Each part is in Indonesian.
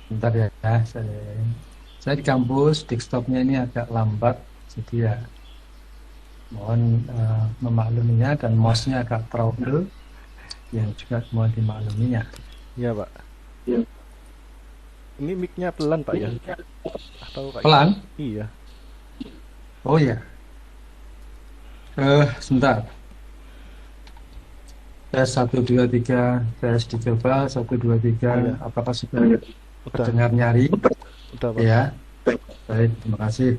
Bentar ya, saya di kampus, desktopnya ini agak lambat, jadi ya mohon memakluminya dan mouse-nya agak trouble, yang juga mohon dimakluminya. Iya Pak. Ini mic-nya pelan Pak ya? Atau kayak gimana? Pelan? Iya. Oh ya, sebentar. Tes 1 2 3, tes dicoba 1 2 3. Oh ya, Apakah sudah udah, terdengar nyari? udah Pak. Ya, baik, terima kasih.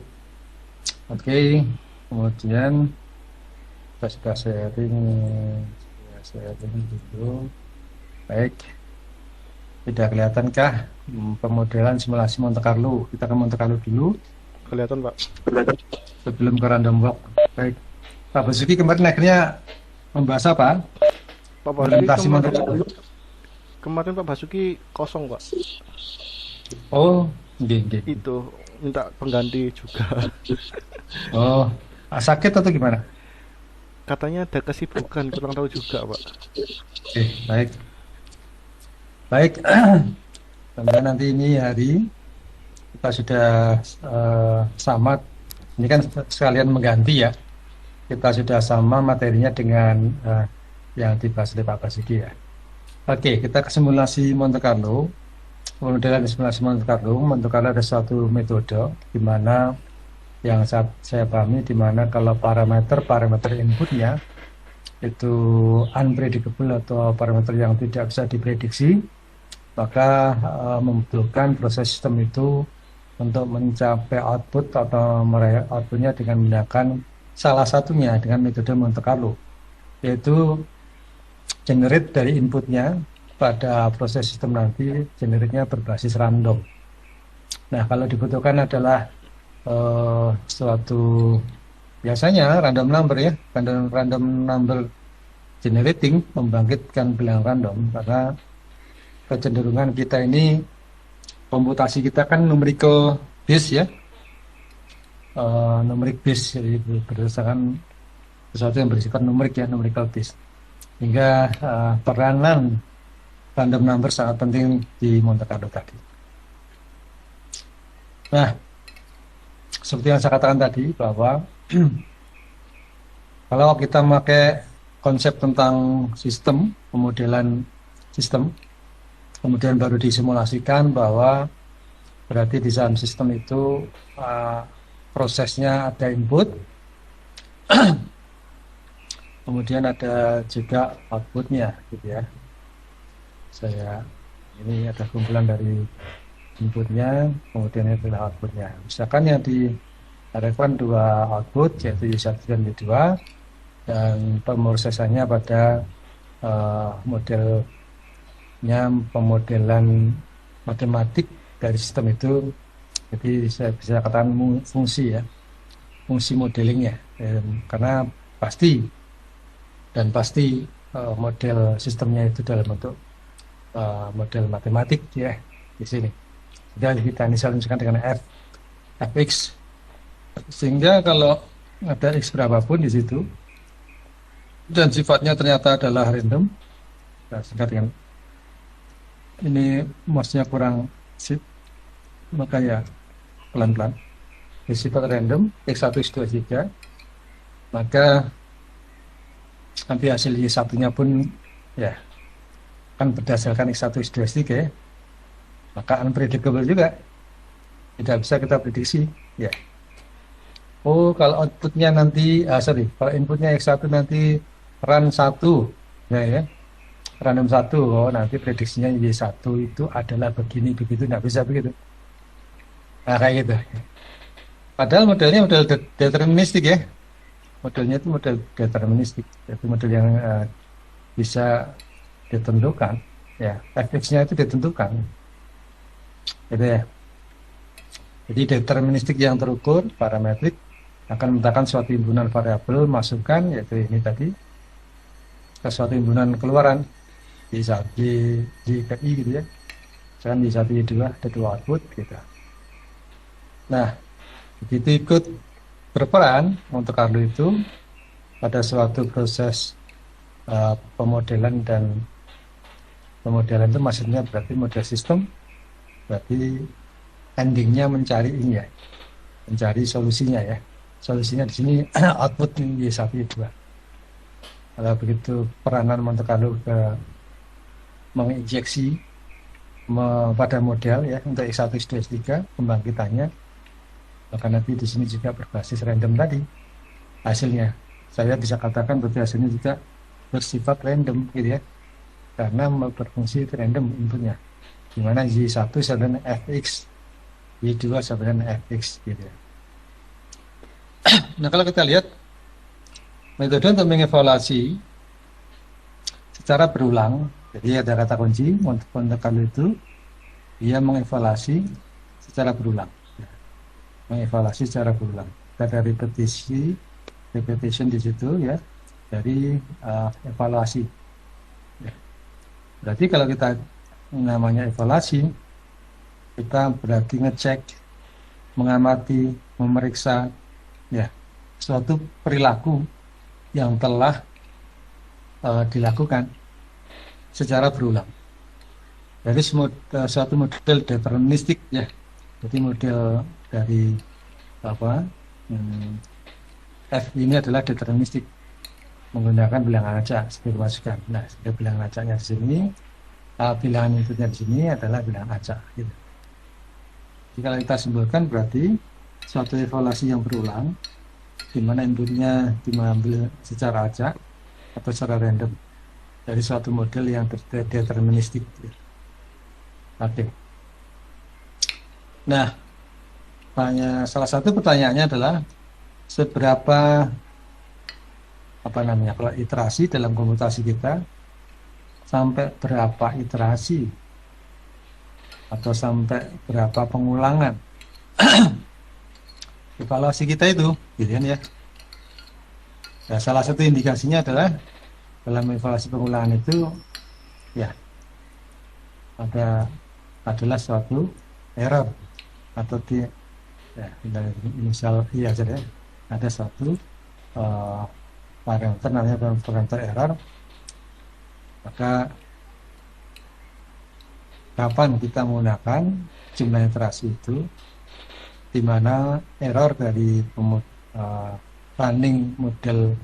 Oke, kemudian kita sudah sharing, dulu. Baik, tidak kelihatankah pemodelan simulasi Monte Carlo? Kita ke Monte Carlo dulu Kelihatan Pak. sebelum ke random walk. Baik, Pak Basuki kemarin akhirnya membahas apa? Pak Basuki Implementasi Monte Carlo. kemarin Pak Basuki kosong Pak. Oh, gini. Itu minta pengganti juga. Oh, sakit atau gimana? Katanya ada kesibukan, kurang tahu juga Pak. Oke, baik. Baik, sampai nanti ini hari kita sudah sama, ini kan sekalian mengganti ya. Kita sudah sama materinya dengan yang dibahas oleh Pak Basuki ya. Oke, kita ke simulasi Monte Carlo. Modelan simulasi Monte Carlo. Monte Carlo ada suatu metode di mana yang saya pahami di mana kalau parameter inputnya itu unpredictable atau parameter yang tidak bisa diprediksi, maka membutuhkan proses sistem itu untuk mencapai output atau meraih outputnya dengan menggunakan salah satunya dengan metode Monte Carlo, yaitu generate dari inputnya pada proses sistem nanti generate-nya berbasis random. Nah, kalau dibutuhkan adalah suatu biasanya random number ya, random number generating membangkitkan bilangan random karena kecenderungan kita ini komputasi kita kan numerical base ya, numeric base, jadi berdasarkan sesuatu yang bersifat numerik ya, numerical base, hingga peranan random number sangat penting di Monte Carlo tadi. Nah, seperti yang saya katakan tadi bahwa kalau kita pakai konsep tentang sistem, pemodelan sistem, kemudian baru disimulasikan bahwa berarti di dalam sistem itu prosesnya ada input, kemudian ada juga outputnya gitu ya. Ini ada kumpulan dari inputnya, kemudian itu adalah outputnya. Misalkan yang diharapkan dua output, yaitu Y1 dan Y2, dan pemrosesannya pada modelnya, pemodelan matematik dari sistem itu. Jadi saya bisa katakan fungsi ya, fungsi modelingnya, karena pasti model sistemnya itu dalam bentuk model matematik ya di sini. Sudah kita misalkan dengan fx, sehingga kalau ada x berapapun di situ dan sifatnya ternyata adalah random, nah, sehingga dengan ini mouse-nya kurang sip, maka ya pelan-pelan bersifat random x1 x2 x3, maka nanti hasil Y1-nya pun ya kan berdasarkan x1 x2 x3 ya, maka unpredictable juga, tidak bisa kita prediksi ya. Oh, kalau outputnya nanti kalau inputnya x1 nanti run 1 ya, random 1, oh nanti prediksinya Y1 itu adalah begini begitu, nggak bisa begitu. Nah, kayak gitu. Padahal modelnya model deterministik ya. Modelnya itu model deterministik, itu model yang bisa ditentukan ya, fx-nya itu ditentukan gitu ya. Jadi deterministik yang terukur, parametrik, akan menentukan suatu himpunan variabel masukkan, yaitu ini tadi, ke suatu himpunan keluaran di ke I gitu ya. Misalkan di 1 Y2 ada 2 output gitu. Nah, begitu ikut berperan untuk Carlo itu pada suatu proses pemodelan, dan pemodelan itu maksudnya berarti model sistem berarti endingnya mencari ini ya, mencari solusinya ya. Solusinya di sini output Y1 Y2. Kalau begitu peranan Monte Carlo ke menginjeksi pada model ya untuk X1, X2, X3 pembangkitannya, maka nanti di sini juga berbasis random tadi hasilnya. Saya bisa katakan berarti hasilnya juga bersifat random gitu ya, karena berfungsi random inputnya, dimana Y1 sama dengan Fx, Y2 sama dengan Fx gitu ya. Nah kalau kita lihat metode untuk mengevaluasi secara berulang, jadi ada kata kunci Monte Carlo itu dia mengevaluasi secara berulang, mengevaluasi secara berulang. Ada repetition di situ ya, dari evaluasi. Ya. Berarti kalau kita namanya evaluasi, kita berarti ngecek, mengamati, memeriksa ya suatu perilaku yang telah dilakukan secara berulang. Jadi suatu model deterministik ya. Jadi model dari apa? F ini adalah deterministik menggunakan bilangan acak seperti masukan. Nah, bilangan acaknya di sini, bilangan inputnya di sini adalah bilangan acak. Gitu. Jadi kalau kita simpulkan berarti suatu evaluasi yang berulang, di mana inputnya diambil secara acak atau secara random dari suatu model yang deterministik. Gitu. Oke. Nah, salah satu pertanyaannya adalah seberapa kalau iterasi dalam komputasi kita, sampai berapa iterasi atau sampai berapa pengulangan evaluasi kita itu, gitu kan ya. Nah, salah satu indikasinya adalah dalam evaluasi pengulangan itu ya adalah suatu error atau misal iya saja ada suatu parameter namanya parameter error, maka kapan kita menggunakan jumlah iterasi itu, di mana error dari running model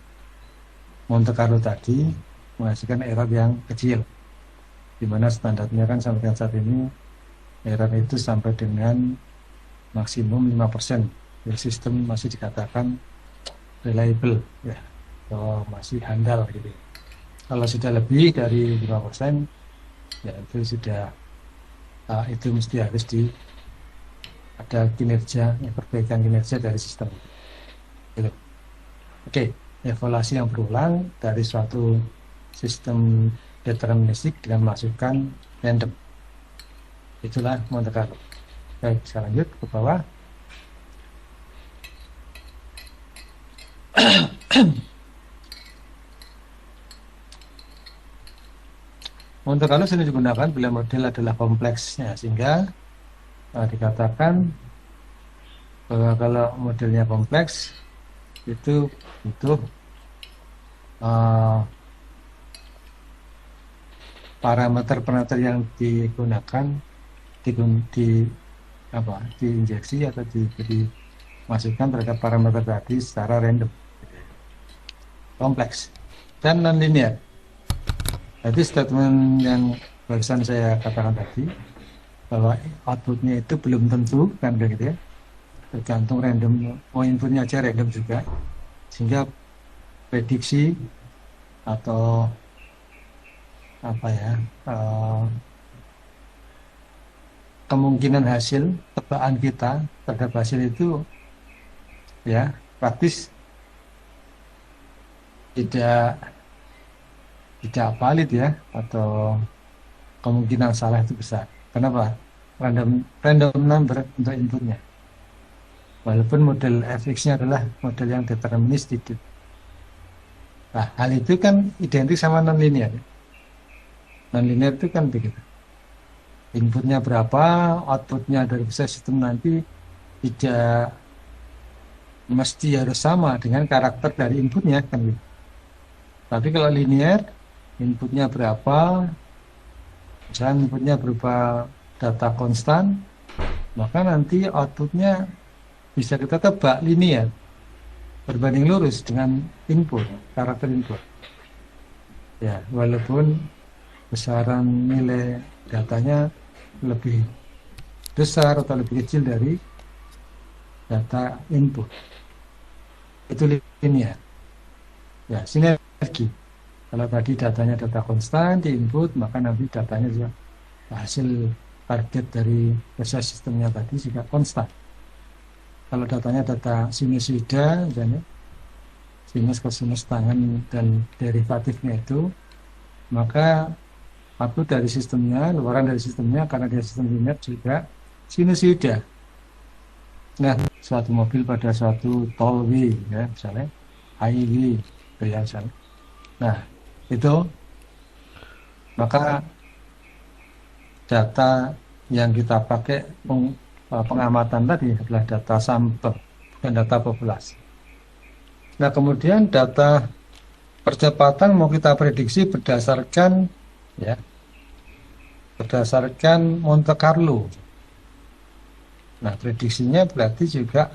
Monte Carlo tadi menghasilkan error yang kecil, di mana standarnya kan sampai dengan saat ini error itu sampai dengan maksimum 5%. Ya, sistem masih dikatakan reliable ya, atau masih handal gitu. Kalau sudah lebih dari 5%, ya itu sudah itu mesti harus ada kinerja, perbaikan kinerja dari sistem gitu. Oke, evaluasi yang berulang dari suatu sistem deterministik dengan masukkan random, itulah Monte Carlo. Baik, saya lanjut ke bawah. Monte Carlo sering digunakan bila model adalah kompleksnya, sehingga dikatakan bahwa kalau modelnya kompleks itu butuh parameter-parameter yang digunakan diinjeksi atau diberi masukan terhadap parameter tadi secara random, kompleks dan non-linear. Jadi statement yang barusan saya katakan tadi, bahwa outputnya itu belum tentu kan gitu ya, tergantung random, inputnya aja random juga, sehingga prediksi atau kemungkinan hasil tebakan kita terhadap hasil itu ya praktis tidak valid ya, atau kemungkinan salah itu besar. Kenapa? Random number untuk inputnya, walaupun model fx-nya adalah model yang deterministik. Nah, hal itu kan identik sama non-linear. Non-linear itu kan begitu, inputnya berapa, outputnya dari sistem nanti tidak mesti harus sama dengan karakter dari inputnya kan gitu. Tapi kalau linear, inputnya berapa, misalnya inputnya berupa data konstan, maka nanti outputnya bisa kita tebak linear berbanding lurus dengan input, karakter input. Ya, walaupun besaran nilai datanya lebih besar atau lebih kecil dari data input, itu linear. Ya, sinergi. Kalau tadi datanya data konstan di input, maka nanti datanya juga hasil target dari proses sistemnya tadi juga konstan. Kalau datanya data sinusoida, misalnya sinus kosinus tangen dan derivatifnya itu, maka output dari sistemnya, luaran dari sistemnya, karena dia sistem linear juga sinusoida. Nah, suatu mobil pada suatu tollway, ya, misalnya highway, ya, misalnya. Nah, itu maka data yang kita pakai pengamatan tadi adalah data sampel dan data populasi. Nah, kemudian data percepatan mau kita prediksi berdasarkan Monte Carlo. Nah, prediksinya berarti juga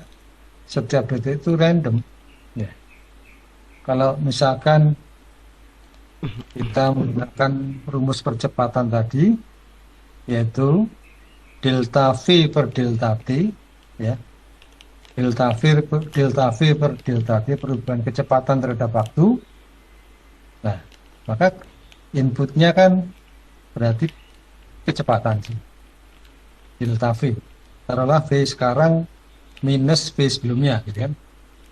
setiap detik itu random. Ya. Kalau misalkan kita menggunakan rumus percepatan tadi, yaitu delta V per delta T, ya, delta V per delta T, perubahan kecepatan terhadap waktu. Nah, maka inputnya kan berarti kecepatan sih, delta V. Taruhlah V sekarang minus V sebelumnya, gitu kan,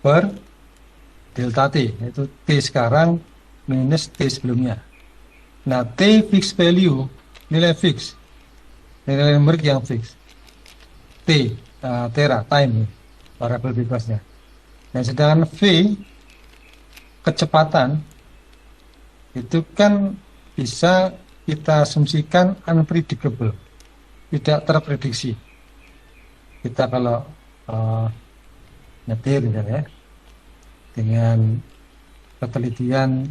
per delta T, yaitu T sekarang minus T sebelumnya. Nah, T fixed value, nilai fix, nilai numerik yang fix. T, tera, time, variabel bebasnya. Nah, sedangkan V, kecepatan, itu kan bisa kita asumsikan unpredictable, tidak terprediksi. Kita kalau nyetir, ya, dengan ketelitian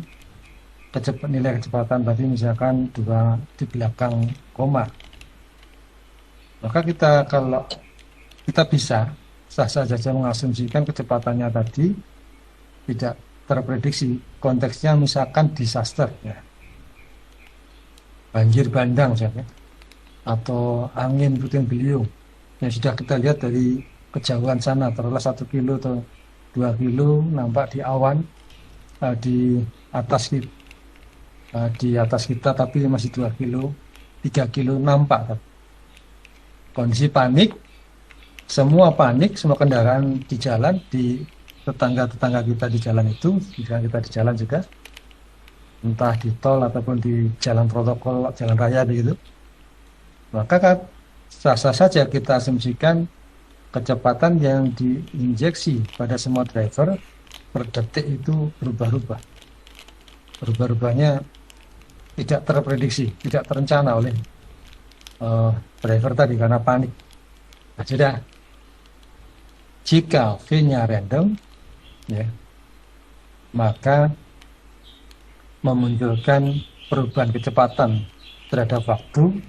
nilai kecepatan tadi misalkan 2 di belakang koma, maka kalau kita bisa sah-sah saja mengasumsikan kecepatannya tadi tidak terprediksi. Konteksnya misalkan disaster, ya, banjir bandang misalnya, atau angin puting beliung yang sudah kita lihat dari kejauhan sana, taruhlah 1 kilo atau 2 kilo nampak di awan di atas kita, tapi masih 2 kilo 3 kilo nampak. Kondisi panik, semua kendaraan di jalan, di tetangga kita di jalan itu, jika kita di jalan juga, entah di tol ataupun di jalan protokol, jalan raya begitu, maka kan sah-sah saja kita asumsikan kecepatan yang diinjeksi pada semua driver per detik itu berubah-ubah. Berubah-ubahnya tidak terprediksi, tidak terencana oleh driver tadi karena panik. Nah, sudah. Jika V-nya random, ya, maka memunculkan perubahan kecepatan terhadap waktu,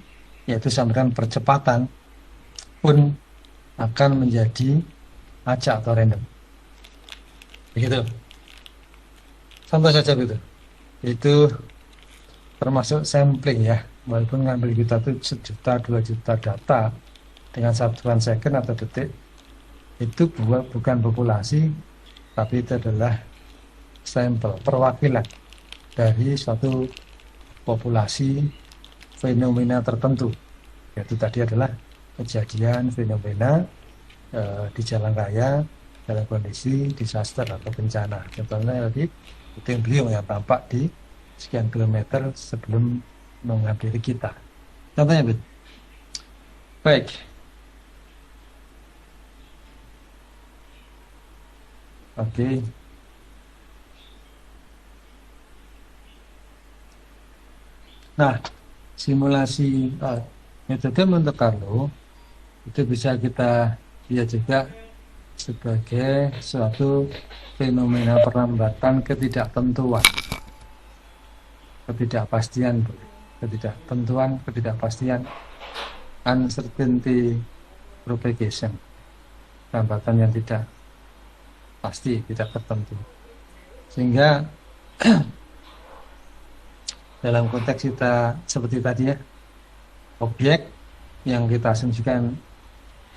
yaitu sampaikan percepatan, pun akan menjadi acak atau random. Begitu. Contoh saja begitu. Itu termasuk sampling, ya. Walaupun ngambil kita itu 1 juta, 2 juta data dengan satuan second atau detik, itu bukan populasi, tapi itu adalah sampel, perwakilan dari suatu populasi fenomena tertentu. Yaitu tadi adalah kejadian fenomena di jalan raya dalam kondisi disaster atau bencana. Contohnya tadi puting beliung yang tampak di sekian kilometer sebelum menghampiri kita. Contohnya begitu. Baik. Oke. Nah, simulasi metode Monte Carlo itu bisa kita lihat juga sebagai suatu fenomena perlambatan ketidaktentuan, ketidakpastian, ketidakpastian uncertainty propagation, perambatan yang tidak pasti, tidak tertentu. Sehingga dalam konteks kita seperti tadi ya, objek yang kita asumsikan,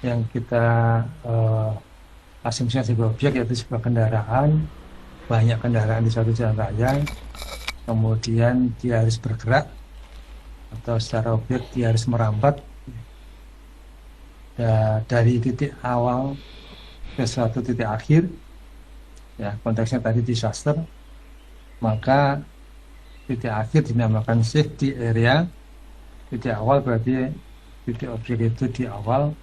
yang kita asumsikan sebagai objek yaitu sebuah kendaraan, banyak kendaraan di suatu jalan raya, kemudian dia harus bergerak atau secara objek dia harus merambat dari titik awal ke suatu titik akhir, ya konteksnya tadi disaster, maka titik akhir dinamakan safety area. Titik awal berarti titik objek itu di awal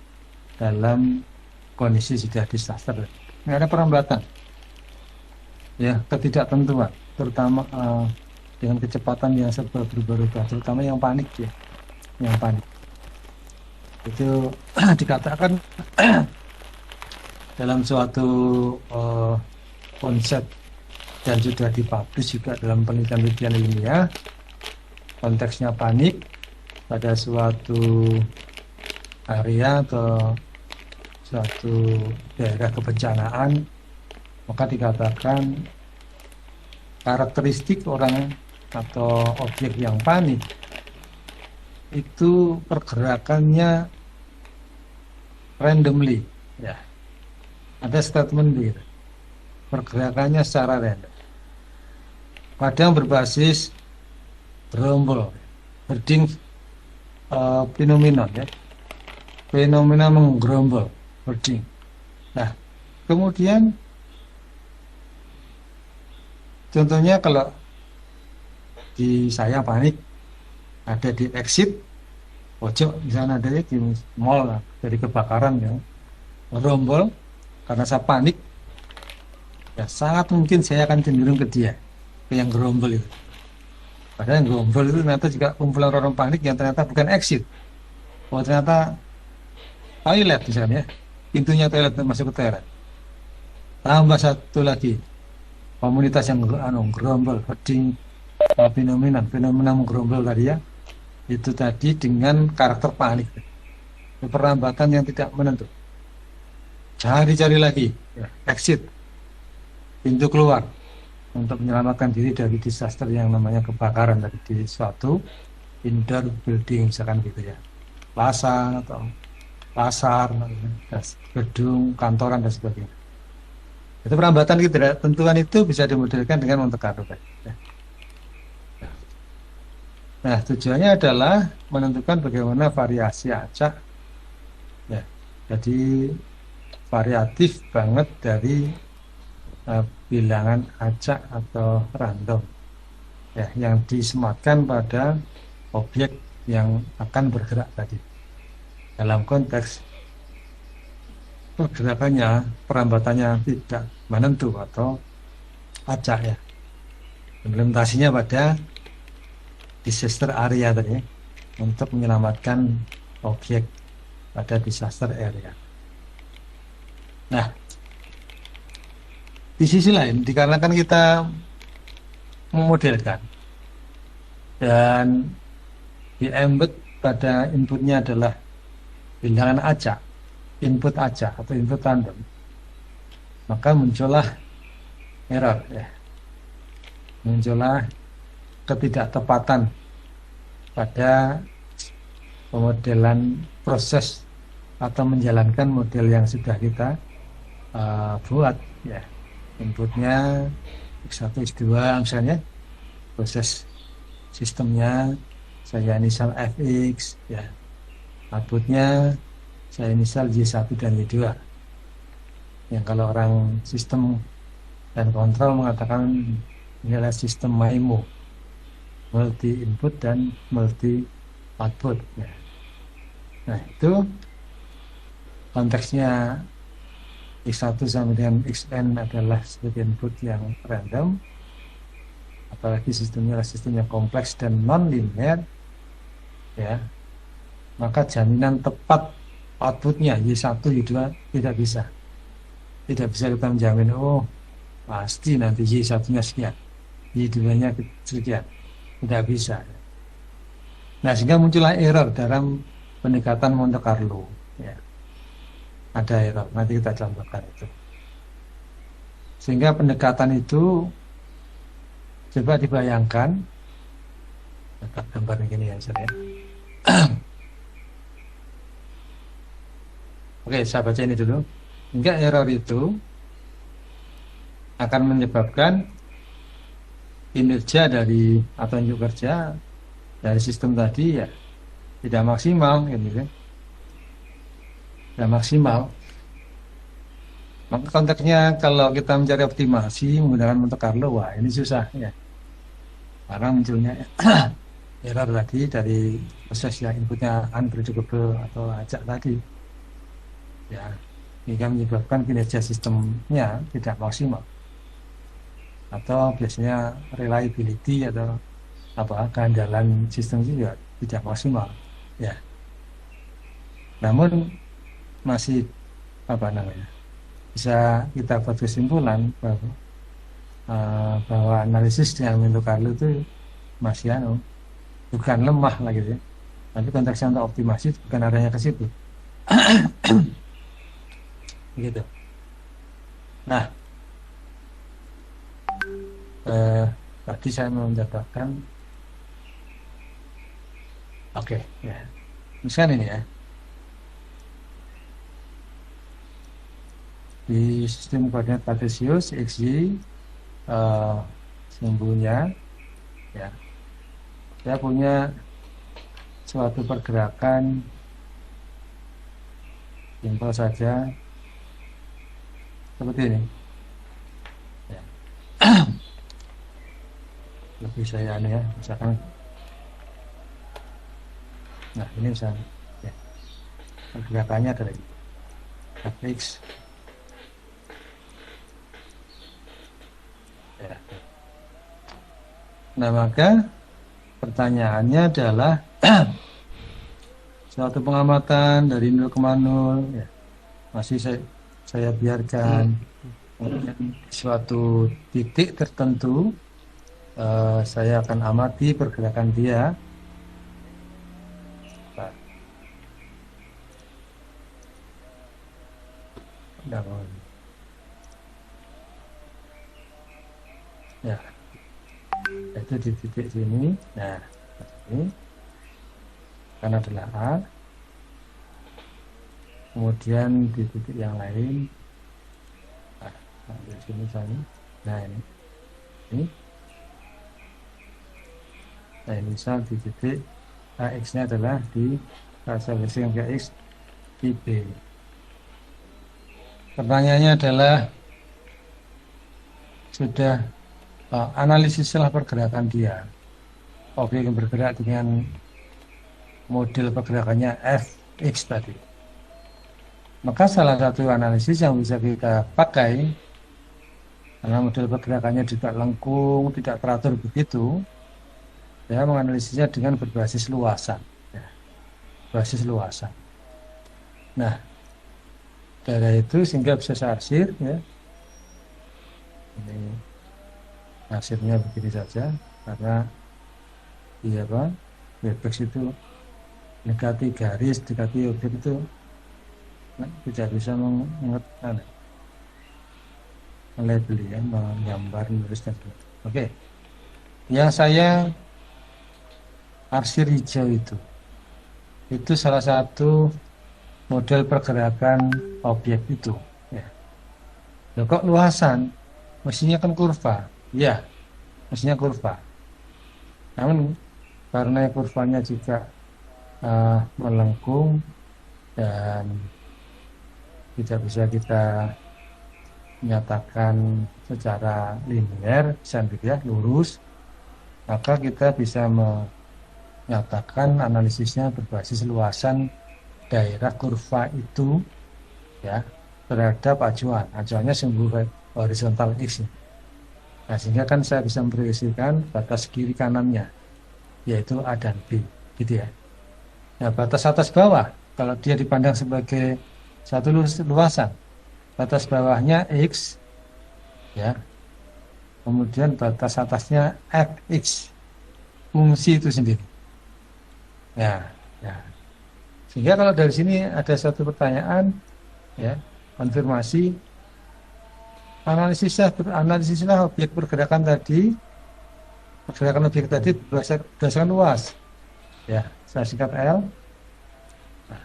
dalam kondisi sudah disaster. Ini ada perambatan, ya ketidaktentuan, terutama dengan kecepatan yang serba berubah-ubah, terutama yang panik ya, yang panik itu dikatakan dalam suatu konsep dan sudah dipublish juga dalam penelitian-penelitian ilmiah. Konteksnya panik pada suatu area atau suatu daerah kebencanaan, maka dikatakan karakteristik orang atau objek yang panik itu pergerakannya randomly, ya ada statement gitu, pergerakannya secara random, kadang berbasis gerombol, herding phenomenon ya, fenomena menggerombol, herding. Nah kemudian contohnya kalau di saya panik, ada di exit pojok di sana, ada di mall lah, dari kebakaran ya, gerombol, karena saya panik ya sangat mungkin saya akan cenderung ke dia, ke yang gerombol itu. Padahal yang gerombol itu ternyata juga kumpulan orang panik yang ternyata bukan exit, oh ternyata toilet misalnya, pintunya toilet, masuk ke toilet. Tambah satu lagi komunitas yang gerombol, herding fenomena menggerombol tadi ya, itu tadi dengan karakter panik, perambatan yang tidak menentu. Cari-cari lagi ya, exit, pintu keluar untuk menyelamatkan diri dari disaster yang namanya kebakaran tadi di suatu indoor building misalkan gitu ya, plaza atau pasar, gedung kantoran dan sebagainya. Itu perambatan ketidaktentuan itu bisa dimodelkan dengan Monte Carlo ya. Nah tujuannya adalah menentukan bagaimana variasi acak ya, jadi variatif banget dari bilangan acak atau random ya, yang disematkan pada objek yang akan bergerak tadi dalam konteks pergerakannya, perambatannya tidak menentu atau acak ya, implementasinya pada disaster area tadi untuk menyelamatkan objek pada disaster area. Nah di sisi lain, dikarenakan kita memodelkan dan di-embed pada inputnya adalah bilangan acak, input acak atau input random, maka muncullah error ya, muncullah ketidaktepatan pada pemodelan proses atau menjalankan model yang sudah kita buat ya. Inputnya X1, X2 misalnya, proses sistemnya saya inisial Fx ya, outputnya saya inisial Y1 dan Y2 yang kalau orang sistem dan kontrol mengatakan ini adalah sistem MIMO, multi input dan multi output ya. Nah itu konteksnya X1 sampai dengan Xn adalah sebagai input yang random, apalagi sistemnya adalah sistem yang kompleks dan non-linear ya, maka jaminan tepat outputnya Y1, Y2 tidak bisa kita menjamin oh pasti nanti Y1 nya sekian, Y2 nya sekian, tidak bisa. Nah sehingga muncullah error dalam pendekatan Monte Carlo, ya. Ada error, nanti kita contohkan itu. Sehingga pendekatan itu coba dibayangkan, letak gambar begini ya saya. Oke, saya baca ini dulu. Hingga error itu akan menyebabkan kinerja dari atau unjuk kerja dari sistem tadi ya tidak maksimal, gitu kan? Tidak maksimal. Maka konteksnya kalau kita mencari optimasi menggunakan Monte Carlo, wah ini susah ya. Karena munculnya error tadi dari proses yang inputnya unpredictable atau acak tadi, ya, hingga menyebabkan kinerja sistemnya tidak maksimal. Atau biasanya reliability atau keandalan sistem juga tidak maksimal, ya. Namun masih bisa kita buat kesimpulan bahwa analisis dengan Monte Carlo itu masih bukan lemah lah gitu ya. Tapi konteksnya untuk optimasi bukan arahnya ke situ. Begitu. Nah, tadi saya mencatatkan, oke, ya. Misalnya ini ya, di sistem koordinat kartesius XY sumbunya, ya, saya punya suatu pergerakan simpel saja seperti ini, ya. Lebih saya ya, misalkan, nah ini misalnya, ya, pergerakannya adalah fx, ya. Nah, maka pertanyaannya adalah suatu pengamatan dari 0,0, ya, masih saya biarkan. Suatu titik tertentu saya akan amati pergerakan dia. Ya, itu di titik sini. Nah, ini kan adalah A. Kemudian di titik yang lain, di sini misalnya. Nah, ini. Nah, misal di titik AX-nya adalah di akselerasi yang X di B. Pertanyaannya adalah, sudah analisislah pergerakan dia, objek yang bergerak dengan model pergerakannya Fx tadi. Maka salah satu analisis yang bisa kita pakai, karena model pergerakannya juga lengkung, tidak teratur begitu, ya, menganalisisnya dengan berbasis luasan, ya, basis luasan. Nah, dari itu sehingga bisa saya arsir, ya. Ini hasilnya begini saja, karena iya Webex itu dekati garis, dekati objek itu tidak bisa melabel, ya, menggambar, menuliskan. Oke, yang saya arsir hijau itu salah satu model pergerakan objek itu, ya. Loh, kok luasan? Mestinya kan kurva, ya, mestinya kurva. Namun karena kurvanya juga melengkung dan tidak bisa kita nyatakan secara linear, ya, lurus, maka kita bisa menyatakan analisisnya berbasis luasan daerah kurva itu, ya, terhadap acuannya sumbu horizontal X. Nah, sehingga kan saya bisa memproyeksikan batas kiri kanannya, yaitu A dan B, gitu ya. Nah, batas atas bawah, kalau dia dipandang sebagai satu luasan, batas bawahnya X, ya, kemudian batas atasnya Fx, fungsi itu sendiri. Ya, Sehingga kalau dari sini ada satu pertanyaan, ya, konfirmasi, analisislah objek pergerakan berdasarkan luas. Ya, saya singkat L. Nah,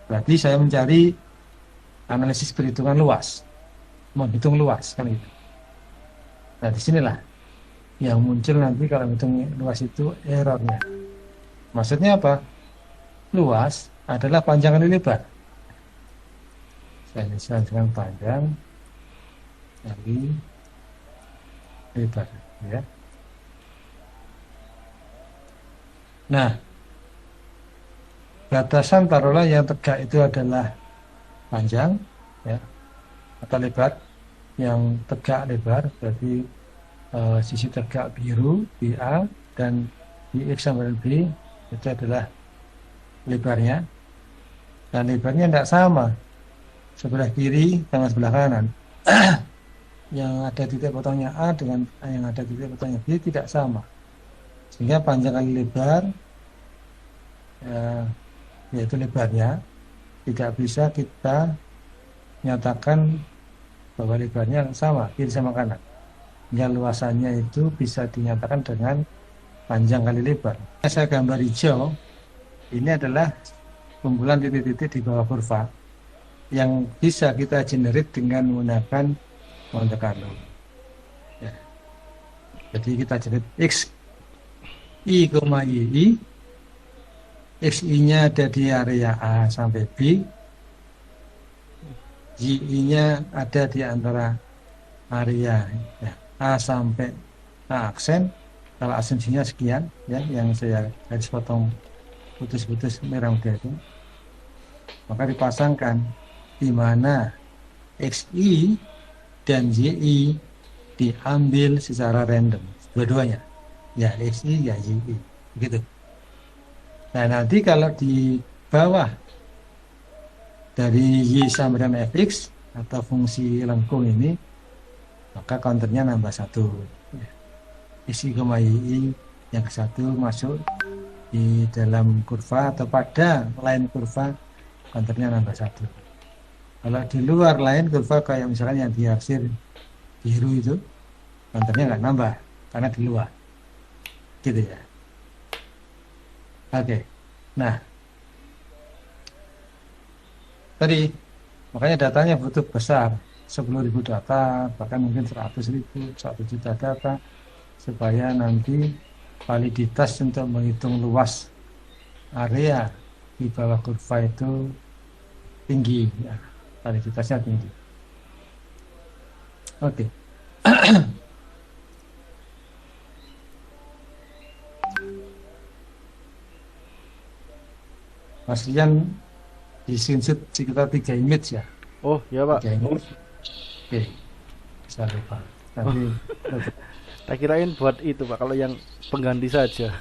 berarti saya mencari analisis perhitungan luas, menghitung luas kan itu. Nah, disinilah yang muncul nanti kalau hitung luas itu errornya. Maksudnya apa? Luas adalah panjang kali lebar. Saya misalkan dengan panjang kali lebar, ya. Nah, batasan taruhlah yang tegak itu adalah panjang, ya, atau lebar. Yang tegak lebar berarti sisi tegak biru BA dan BX sama dengan B itu adalah lebarnya, dan lebarnya tidak sama sebelah kiri sama sebelah kanan. Yang ada titik potongnya A dengan yang ada titik potongnya B tidak sama, sehingga panjang kali lebar, yaitu lebarnya, tidak bisa kita nyatakan bahwa lebarnya sama kiri sama kanan. Yang luasannya itu bisa dinyatakan dengan panjang kali lebar. Saya gambar hijau, ini adalah kumpulan titik-titik di bawah kurva yang bisa kita generate dengan menggunakan Monte Carlo. Ya. Jadi kita generate X, Y, Y. XI-nya ada di area A sampai B. Y-nya ada di antara area, ya, A sampai A aksen. Kalau asumsinya sekian, ya, yang saya garis potong putus-putus merah muda itu, maka dipasangkan di mana XI dan YI diambil secara random, dua-duanya, ya XI ya YI, begitu. Nah, nanti kalau di bawah dari Y sama dengan Fx atau fungsi lengkung ini, maka counternya nambah 1. Isi YI yang ke 1 masuk di dalam kurva atau pada line kurva, counternya nambah 1. Kalau di luar line kurva kayak misalkan yang diarsir biru itu, counternya nggak nambah karena di luar, gitu ya. Oke. Nah, tadi makanya datanya butuh besar, 10.000 data, bahkan mungkin 100.000, 1 juta data, supaya nanti validitas untuk menghitung luas area di bawah kurva itu tinggi, ya, validitasnya tinggi. Oke. Mas Rian di screenshot sekitar 3 image ya. Oh ya Pak. 3 image. Oke, bisa lupa. Nanti Tak kirain buat itu Pak, kalau yang pengganti saja.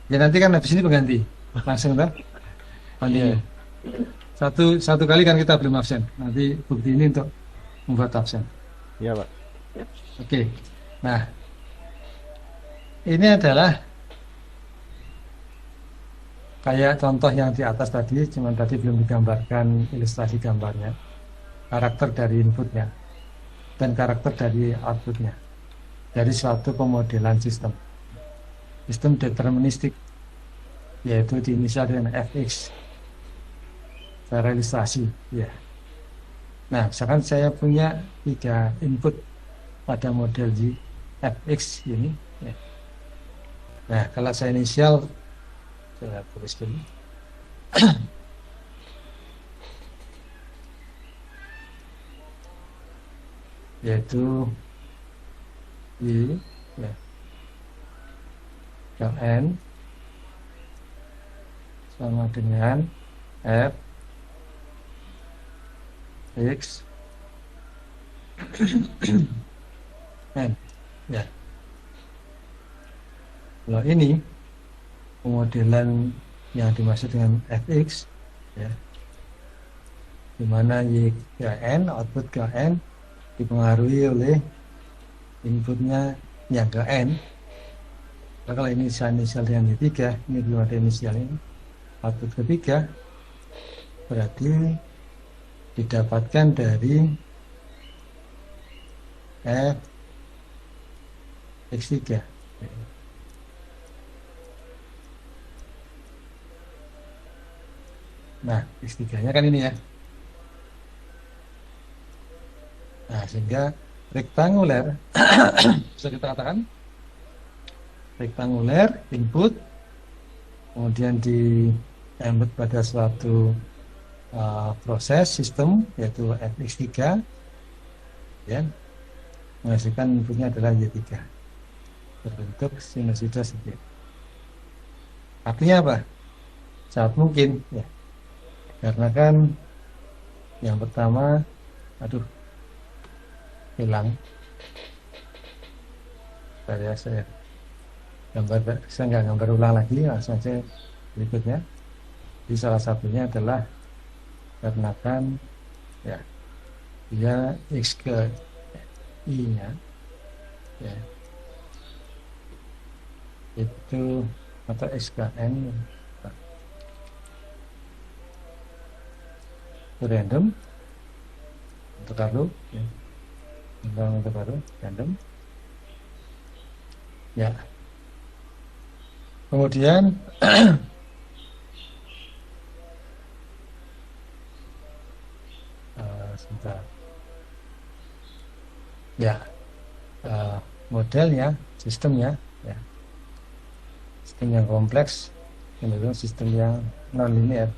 ya nanti kan habis ini pengganti langsung kan. Iya. Satu kali kan kita belum absen. Nanti bukti ini untuk membuat absen. Iya Pak. Oke. Nah, ini adalah kayak contoh yang di atas tadi, cuman tadi belum digambarkan ilustrasi gambarnya, karakter dari inputnya dan karakter dari outputnya dari suatu pemodelan sistem deterministik, yaitu diinisial dengan Fx secara ilustrasi, ya. Nah, misalkan saya punya 3 input pada model di Fx ini, ya. Nah, kalau saya inisial, saya tulis dulu. Yaitu Y, ya, N sama dengan F X N, ya. Kalau ini pemodelan yang dimaksud dengan Fx, ya, di mana Y ke N, output ke N dipengaruhi oleh inputnya yang ke N, Nah, kalau inisial yang ketiga, ini belum ada inisial ini, output ketiga berarti didapatkan dari F(x3). Nah, X3-nya kan ini ya. Nah, sehingga rektanguler bisa kita katakan rektanguler input kemudian di input pada suatu proses sistem yaitu Fx3 ya, menghasilkan inputnya adalah Y3 berbentuk sinusida seperti. Artinya apa? Sangat mungkin ya, karena kan yang pertama, aduh hilang saya gambar, saya nggak gambar ulang lagi, langsung saja berikutnya. Jadi salah satunya adalah karena kan ya dia X ke I nya ya, itu atau X ke N itu random untuk baru ya, untuk baru random ya. Kemudian sebentar ya, modelnya sistemnya ya, sistem yang kompleks cenderung sistem yang non linear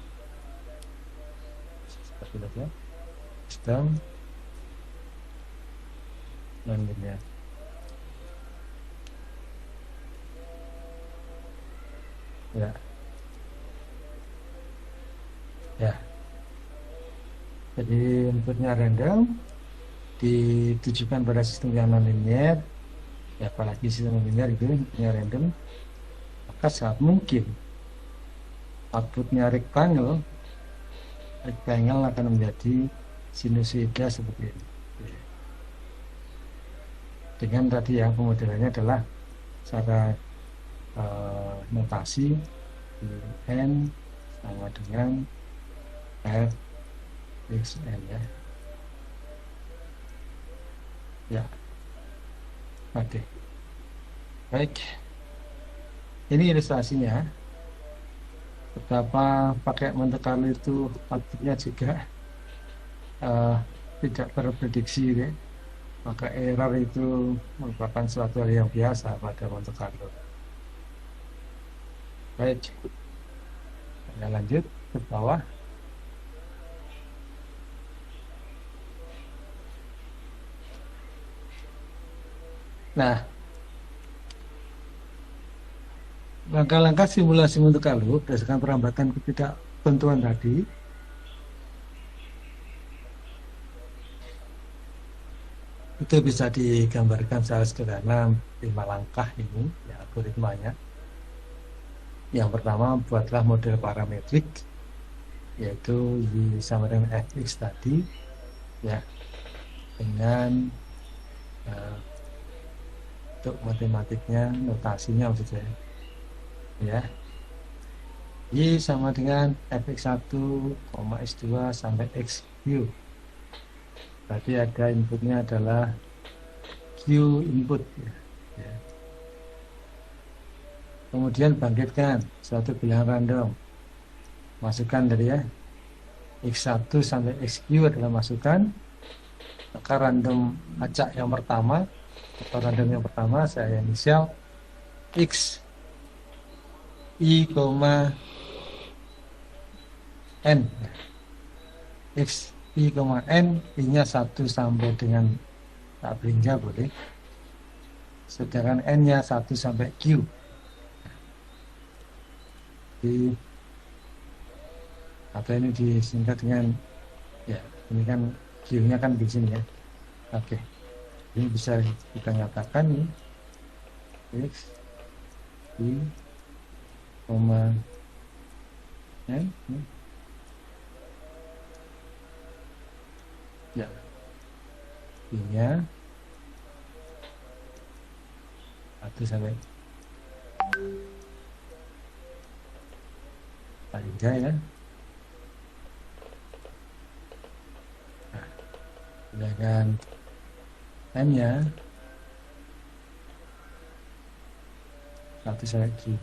seperti itu ya, sistem non linear ya ya. Jadi inputnya random ditujukan pada sistem yang non linear ya, apalagi sistem non linear itu inputnya random, maka sangat mungkin outputnya rectangle akan menjadi sinusida seperti ini dengan tadi yang pemodelannya adalah secara notasi N sama dengan F X N ya. Ya, oke. Baik, ini ilustrasinya betapa pakai Monte Carlo itu outputnya juga tidak terprediksi ya. Maka error itu merupakan suatu hal yang biasa pada Monte Carlo. Baik, kita lanjut ke bawah. Nah, langkah-langkah simulasi Monte Carlo berdasarkan perambatan ketidaktentuan tadi itu bisa digambarkan secara sederhana 5 langkah ini ya, algoritmanya. Yang pertama, buatlah model parametrik yaitu Y sama dengan Fx tadi ya, dengan untuk matematiknya, notasinya maksud saya ya, Y sama dengan Fx1, X2 sampai Xq. Berarti ada inputnya adalah Q input ya. Kemudian bangkitkan suatu bilangan random, masukkan dari ya X1 sampai Xq adalah masukan, maka random acak yang pertama atau random yang pertama saya inisial X I, N X I, N, I nya 1 sampai dengan tak berinja boleh, sedangkan N nya 1 sampai Q. Atau ini disingkat dengan ya, ini kan Q nya kan di sini ya. Oke, ini bisa kita nyatakan nih X I, N ya, I nya 1 sampai Panjang ya. Nah, sedangkan M-nya satu lagi.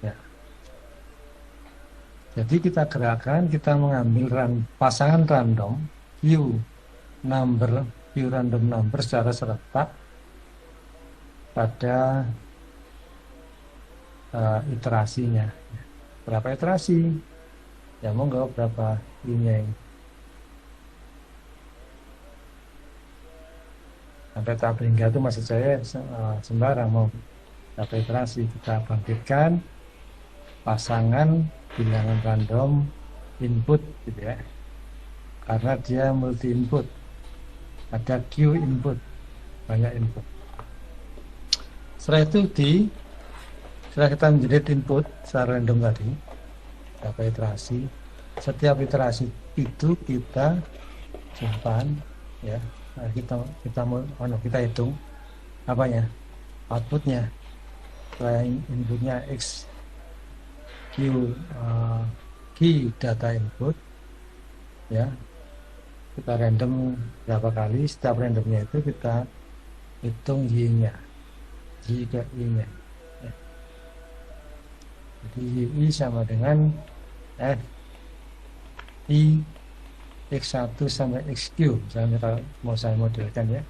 Ya. Jadi kita gerakan, kita mengambil pasangan random Q random number secara serentak pada iterasinya. Berapa iterasi? Ya monggo berapa I-nya ini. Sampai tahap hingga itu maksud saya sembarang mau berapa iterasi. Kita bangkitkan pasangan bilangan random input gitu ya. Karena dia multi input. Ada Q input, banyak input. Setelah itu setelah kita menjerit input secara random tadi, berapa iterasi, setiap iterasi itu kita simpan ya. Nah, kita hitung apanya, outputnya. Setelah inputnya X key data input ya, kita random berapa kali, setiap randomnya itu kita hitung Y-nya, Y ke I-nya ya. Jadi Y sama dengan F I X1 sampai XQ, misalnya kalau mau saya modelkan ya.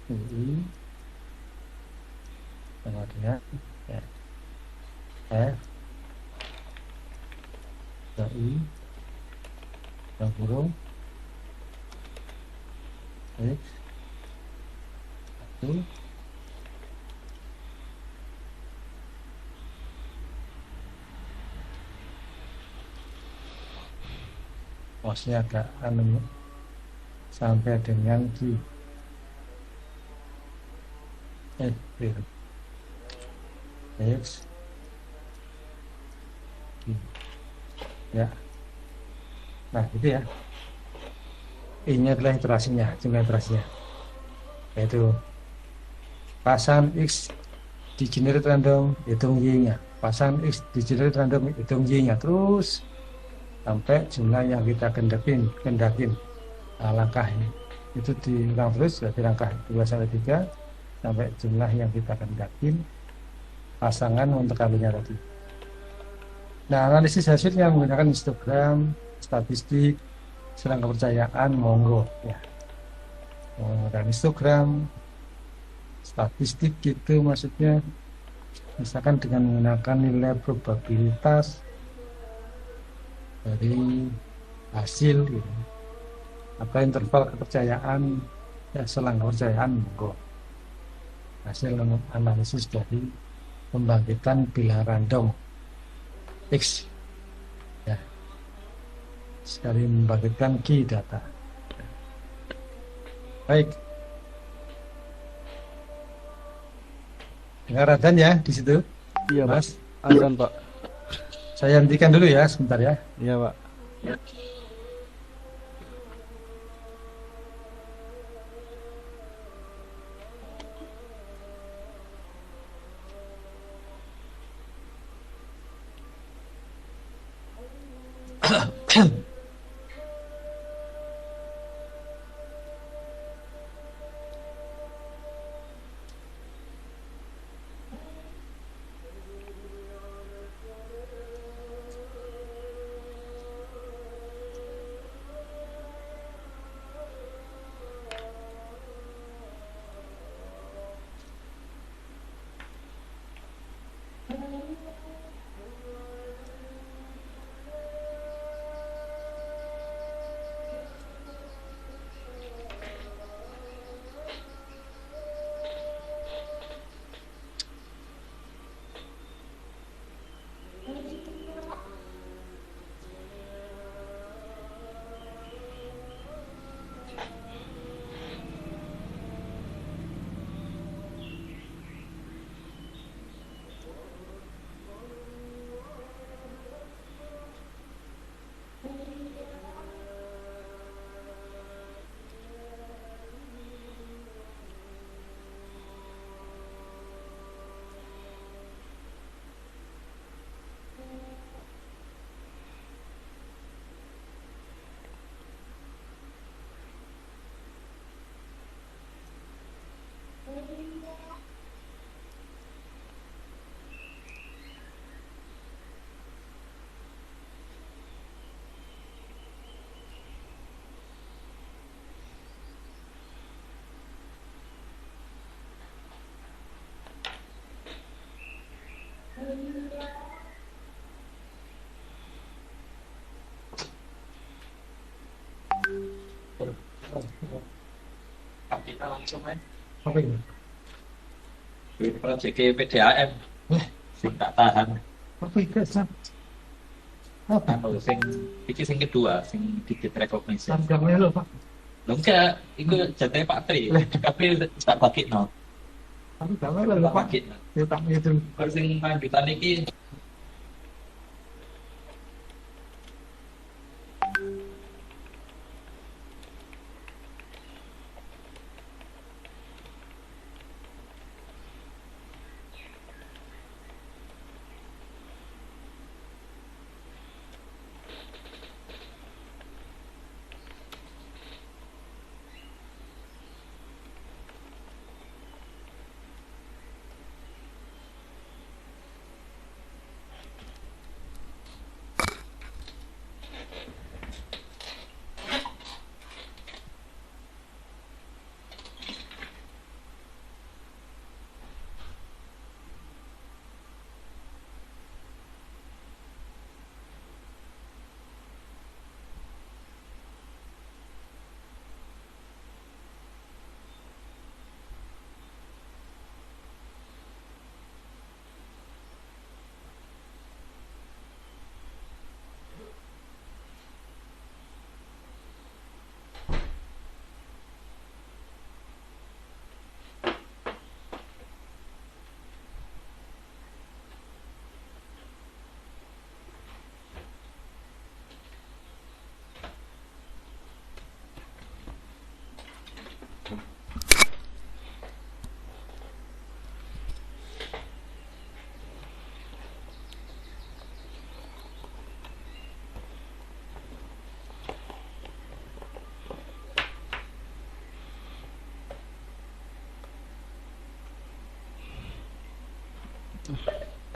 I sama dengan ya, F I yang kurung X 1 posnya agak sampai dengan Q X Q ya. Nah itu ya, ini adalah iterasinya, jumlah iterasinya, yaitu pasangan X di generate random, hitung Y-nya, pasangan X di generate random, hitung Y-nya, terus sampai jumlah yang kita kendakin. Nah, langkah itu diulang terus dari langkah 2 sampai 3 sampai jumlah yang kita kendakin pasangan untuk kalinya tadi. Nah, analisis hasilnya menggunakan histogram, statistik, selang kepercayaan, monggo ya. Dan histogram, statistik itu maksudnya misalkan dengan menggunakan nilai probabilitas dari hasil gitu, atau interval kepercayaan ya, selang kepercayaan monggo. Hasil analisis dari pembangkitan bilangan random X ya, sekali membangkitkan key data. Baik, dengar adzan ya di situ. Iya, Mas, Pak. Azan, Pak. saya hentikan dulu ya sebentar ya. Iya, Pak. kita langsung aja Apa ini? duit proyek PDAM Eh, sing tak tahan apa itu? Sam? Apa? anu sing kedua sing digit recognition Sampai lo Pak. lo enggak itu jatah Pak Tri tapi tak bagi no Aku gak ngerti lo tak Pak. bagi Ya tak itu. kalau sing lanjutan ini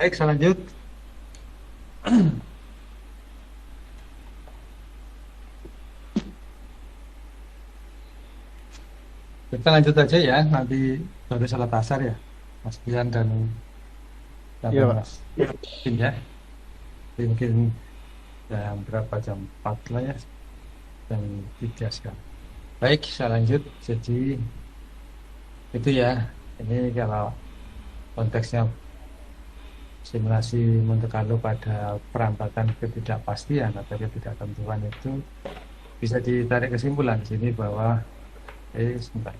Baik, saya lanjut. Kita lanjut aja ya, nanti baru salat asar ya, Mas Bian dan Iya, Pak. Mas Tim ya. Jadi mungkin jam berapa, jam 4 lah ya, jam 3 sekarang. Baik, saya lanjut. Jadi itu ya, ini kalau konteksnya simulasi Monte Carlo pada perambatan ketidakpastian atau ketidaktentuan itu bisa ditarik kesimpulan di sini bahwa sebentar.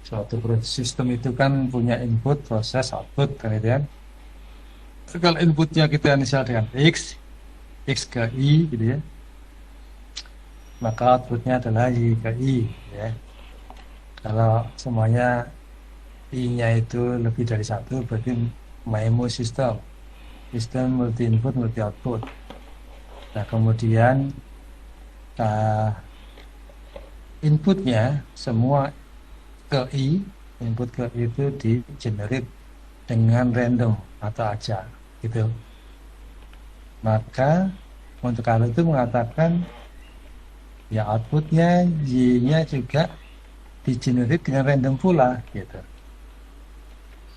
Suatu sistem itu kan punya input, proses, output, kan itu kan. Kalau inputnya kita inisial dengan X ke Y gitu ya, maka outputnya adalah Y ke I ya. Kalau semuanya I-nya itu lebih dari satu, berarti MIMO sistem multi input multi output. Nah kemudian inputnya semua ke I, input ke I itu di generate dengan random atau acak gitu. Maka untuk kalau itu mengatakan ya outputnya Y-nya juga di generate dengan random pula gitu.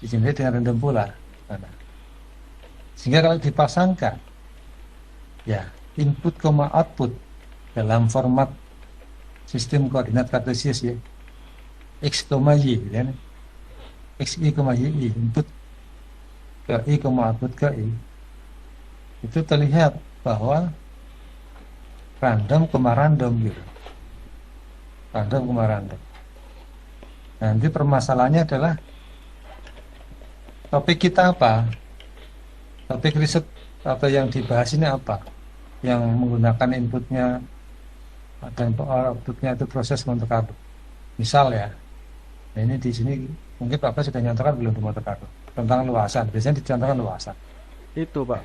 Di generate dengan random pula. Nah, sehingga kalau dipasangkan ya input, output dalam format sistem koordinat kartesius ya, X, Y ya, X, Y, Y, input ke I, output ke I, itu terlihat bahwa random, random gitu, random, random. Nanti permasalahannya adalah topik kita apa, topik riset atau yang dibahas ini apa, yang menggunakan inputnya dan outputnya itu proses Monte Carlo. Misal ya, nah ini di sini mungkin Bapak sudah nyatakan belum di Monte Carlo tentang luasan. Biasanya dicontohkan luasan. Itu, Pak.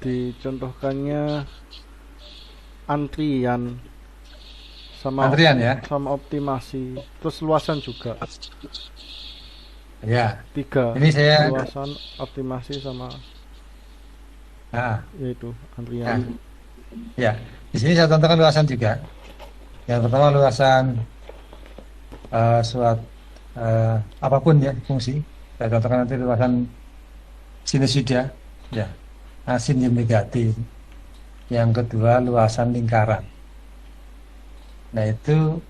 Dicontohkannya antrian Antrian ya. sama optimasi, terus luasan juga. Ya. 3. Ini saya luasan, optimasi sama yaitu antrian. Ya. Di sini saya contohkan luasan juga. Yang pertama luasan apapun ya fungsi. Saya contohkan nanti luasan sinusoida ya, asin yang negatif. Yang kedua luasan lingkaran. Nah itu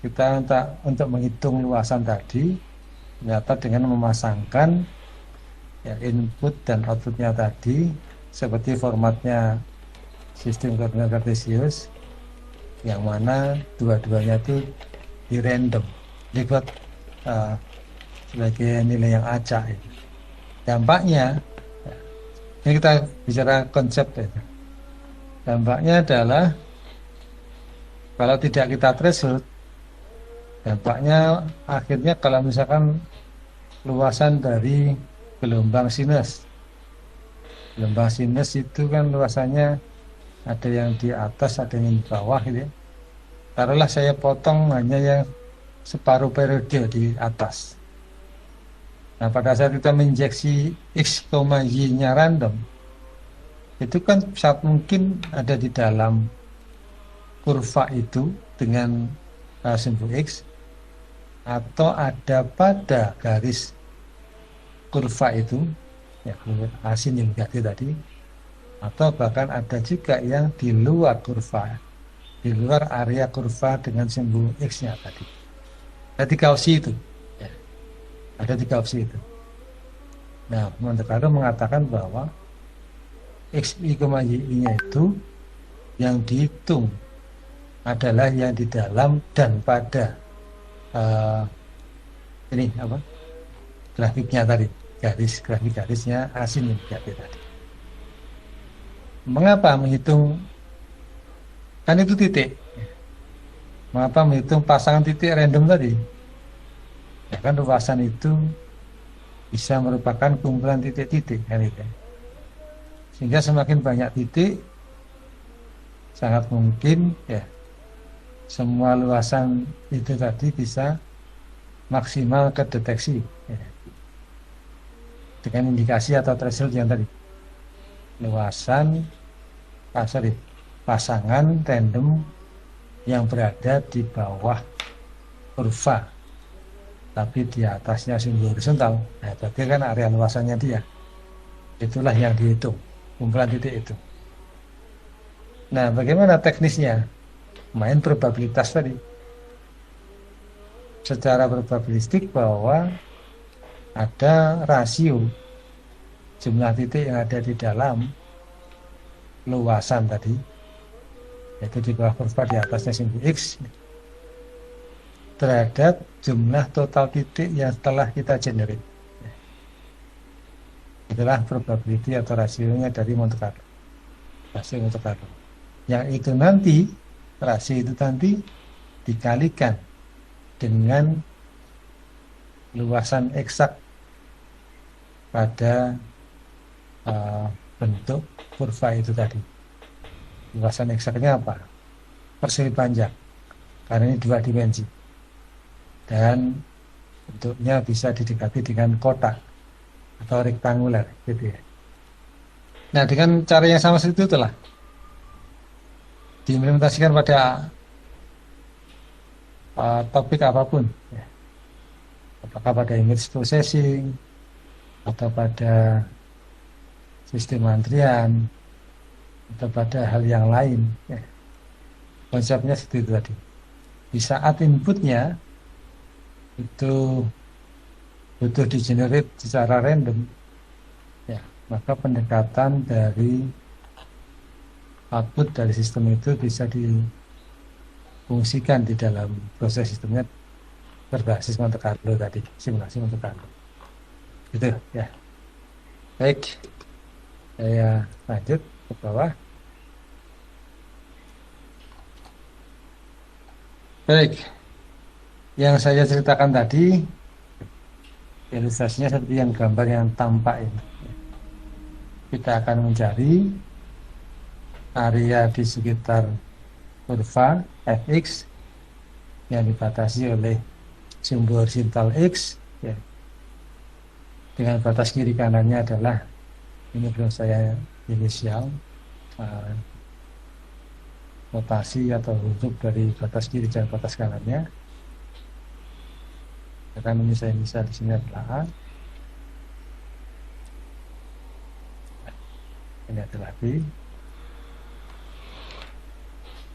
kita untuk menghitung luasan tadi ternyata dengan memasangkan ya, input dan outputnya tadi seperti formatnya sistem koordinat kartesius yang mana dua-duanya itu di random dibuat sebagai nilai yang acak itu. Dampaknya ya, ini kita bicara konsep ya. Dampaknya adalah kalau tidak kita threshold, dampaknya akhirnya kalau misalkan luasan dari gelombang sinus itu kan luasannya ada yang di atas, ada yang di bawah gitu ya. Taruhlah saya potong hanya yang separuh periode di atas. Nah pada saat kita menginjeksi X, Y-nya random, itu kan saat mungkin ada di dalam kurva itu dengan simbol X, atau ada pada garis kurva itu, ya asin yang negatif tadi, atau bahkan ada juga yang di luar kurva, di luar area kurva dengan simbol X-nya tadi. Ada 3 opsi itu. Ya, ada 3 opsi itu. Nah, Monte Carlo mengatakan bahwa X, Y, Y-nya itu yang dihitung adalah yang di dalam dan pada ini apa grafiknya tadi, garisnya asin yang negatif tadi. Mengapa menghitung, kan itu titik, mengapa menghitung pasangan titik random tadi? Ya kan luasan itu bisa merupakan kumpulan titik-titik kan itu. Sehingga semakin banyak titik, sangat mungkin ya semua luasan itu tadi bisa maksimal kedeteksi ya, dengan indikasi atau threshold yang tadi, luasan pasangan random yang berada di bawah kurva tapi di atasnya simbol horizontal. Nah berarti kan area luasannya dia, itulah yang dihitung, kumpulan titik itu. Nah bagaimana teknisnya? Main probabilitas tadi, secara probabilistik bahwa ada rasio jumlah titik yang ada di dalam luasan tadi, yaitu di bawah kurva di atasnya simbol X, terhadap jumlah total titik yang telah kita generate. Itulah probability atau rasionya dari Monte Carlo, rasio Monte Carlo. Yang itu nanti, rasio itu nanti dikalikan dengan luasan eksak pada bentuk kurva itu tadi. Luasan eksaknya apa? Persegi panjang, karena ini 2 dimensi. Dan bentuknya bisa didekati dengan kotak atau rektanguler gitu ya. Nah dengan cara yang sama seperti itulah diimplementasikan pada topik apapun ya. Apakah pada image processing atau pada sistem antrian atau pada hal yang lain ya. Konsepnya seperti itu tadi. Di saat inputnya itu butuh di-generate secara random ya, maka pendekatan dari output dari sistem itu bisa difungsikan di dalam proses sistemnya berbasis Monte Carlo tadi, simulasi Monte Carlo gitu ya. Baik, saya lanjut ke bawah. Baik, yang saya ceritakan tadi ilustrasinya seperti yang gambar yang tampak ini. Kita akan mencari area di sekitar kurva fx yang dibatasi oleh simbol horizontal x ya. Dengan batas kiri kanannya adalah, ini belum saya inisial notasi atau huruf dari batas kiri dan batas kanannya. Karena ini saya bisa di sini adalah A, ini adalah B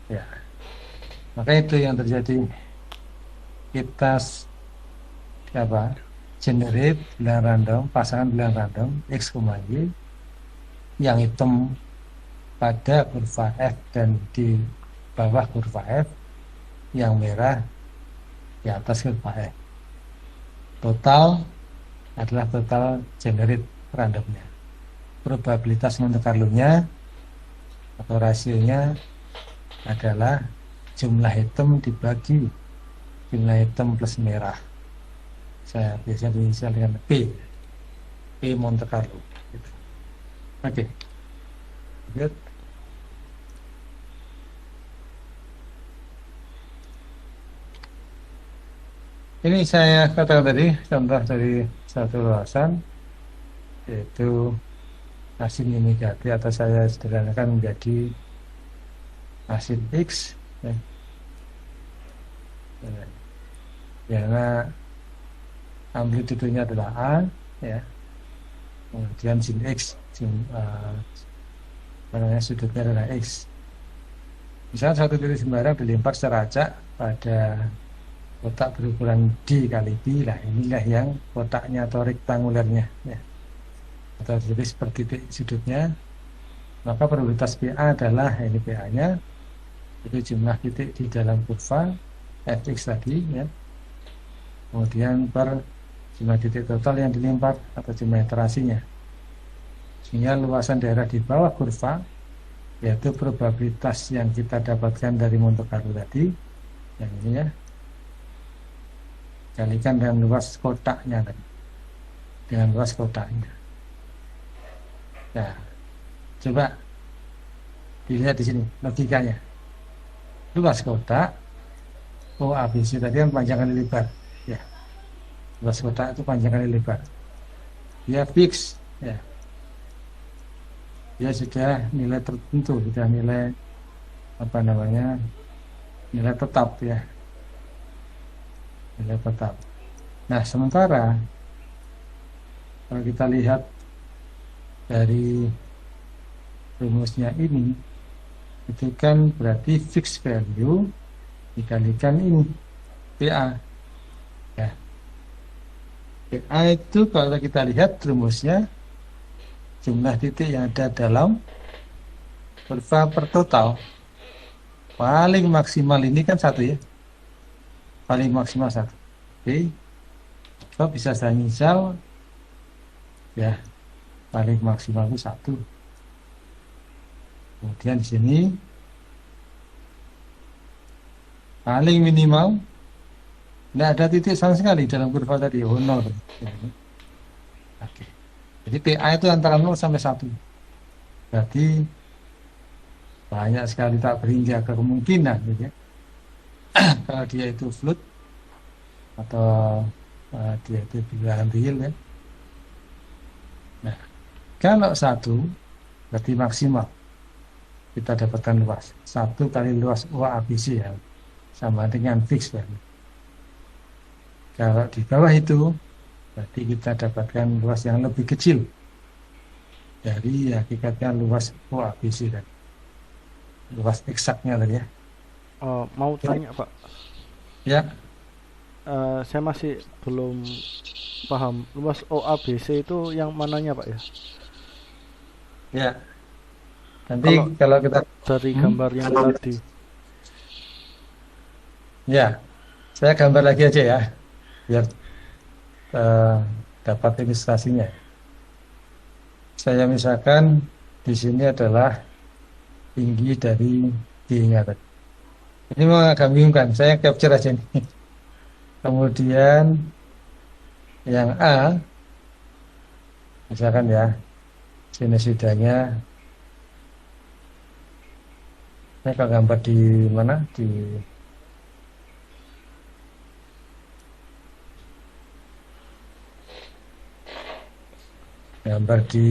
ya. Maka itu yang terjadi, kita generate bilangan random, pasangan bilangan random X, Y, yang hitam pada kurva F dan di bawah kurva F, yang merah di atas kurva F. Total adalah total generate randomnya. Probabilitas Monte Carlo-nya atau rasionya adalah jumlah hitam dibagi jumlah hitam plus merah. Saya biasa diinisial dengan P Monte Carlo. Gitu. Oke. Good. Ini saya katakan tadi contoh dari satu luasan, yaitu asin Yamagata, atau saya sederhanakan menjadi asin X, ya. Karena amplitudenya adalah A, ya. Kemudian sin X, sudutnya adalah X. Misalnya satu titik sembarang dilempar secara acak pada kotak berukuran D kali B, lah inilah yang kotaknya atau rektangulernya, ya. Atau jadi seperti titik sudutnya, maka probabilitas PA adalah ini PA-nya, itu jumlah titik di dalam kurva Fx tadi, ya. Kemudian per jumlah titik total yang dilempar atau jumlah iterasinya. Sehingga luasan daerah di bawah kurva, yaitu probabilitas yang kita dapatkan dari Monte Carlo tadi, yang ini, ya, kalikan dengan luas kotaknya tadi, dengan luas kotaknya. Nah, coba dilihat di sini logikanya. Luas kotak OABC tadi kan panjang kali lebar, ya. Luas kotak itu panjang kali lebar. Dia fix, ya. Dia sudah nilai tertentu, sudah nilai nilai tetap, ya. Nilai tetap. Nah, sementara kalau kita lihat dari rumusnya ini, itu kan berarti fixed value dikalikan ini PA, ya. PA itu kalau kita lihat rumusnya jumlah titik yang ada dalam kurva per total. Paling maksimal ini kan 1, ya. Paling maksimal 1. Oke. So, bisa saya inisial, ya, paling maksimal itu 1. Kemudian di sini paling minimal tidak ada titik sama sekali dalam kurva tadi, 0. Oke. Jadi PA itu antara 0 sampai 1. Berarti banyak sekali tak berhingga ke kemungkinan, gitu, ya. Kalau dia itu fluid atau dia itu bilangan real, ya. Nah, kalau 1 berarti maksimal kita dapatkan luas 1 kali luas OABC, ya, sama dengan fix value. Kalau di bawah itu berarti kita dapatkan luas yang lebih kecil dari hakikatnya luas OABC tadi, luas eksaknya tadi, ya. Mau tanya Pak, Ya, saya masih belum paham luas OABC itu yang mananya Pak ya? ya. Nanti kalau kita Dari gambar yang tadi. ya, saya gambar lagi aja, ya, biar dapat ilustrasinya. Saya misalkan di sini adalah tinggi dari D-nya tadi. Ini memang agak membingungkan, saya capture aja nih. Kemudian yang A, misalkan, ya, sinusidanya, saya akan gambar di mana? Gambar di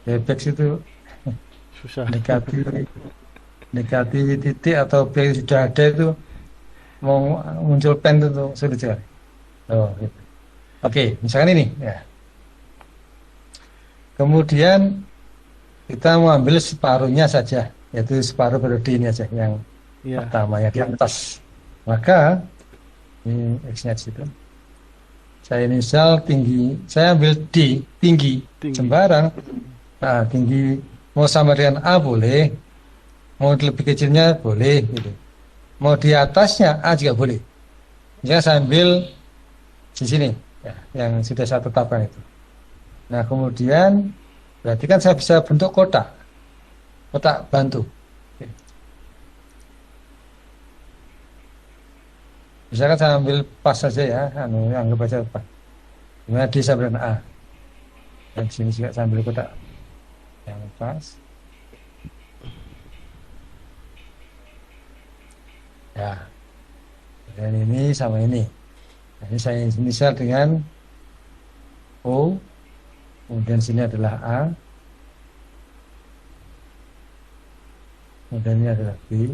Webex itu Susah. negatif titik atau B sudah ada itu mau muncul pen itu sulit sekali. Gitu. Oke, misalkan ini, ya. Kemudian kita mau ambil separuhnya saja, yaitu separuh periode ini aja yang Iya. pertama yang di atas. Maka ini X-nya di situ. Saya inisial tinggi, saya ambil D, tinggi, Tinggi. sembarang. Nah, tinggi mau sama dengan A boleh, mau lebih kecilnya boleh, gitu. Mau di atasnya A juga boleh. Ya, saya ambil di sini, ya, yang sudah saya tetapkan itu. Nah, kemudian berarti kan saya bisa bentuk kotak bantu. Misalkan saya ambil pas saja ya, anggap aja pas. Dimana D sama dengan A. Dan sini juga saya ambil kotak yang pas. Ya, dan ini sama ini. Nah, ini saya inisial dengan O, kemudian sini adalah A, kemudian ini adalah B,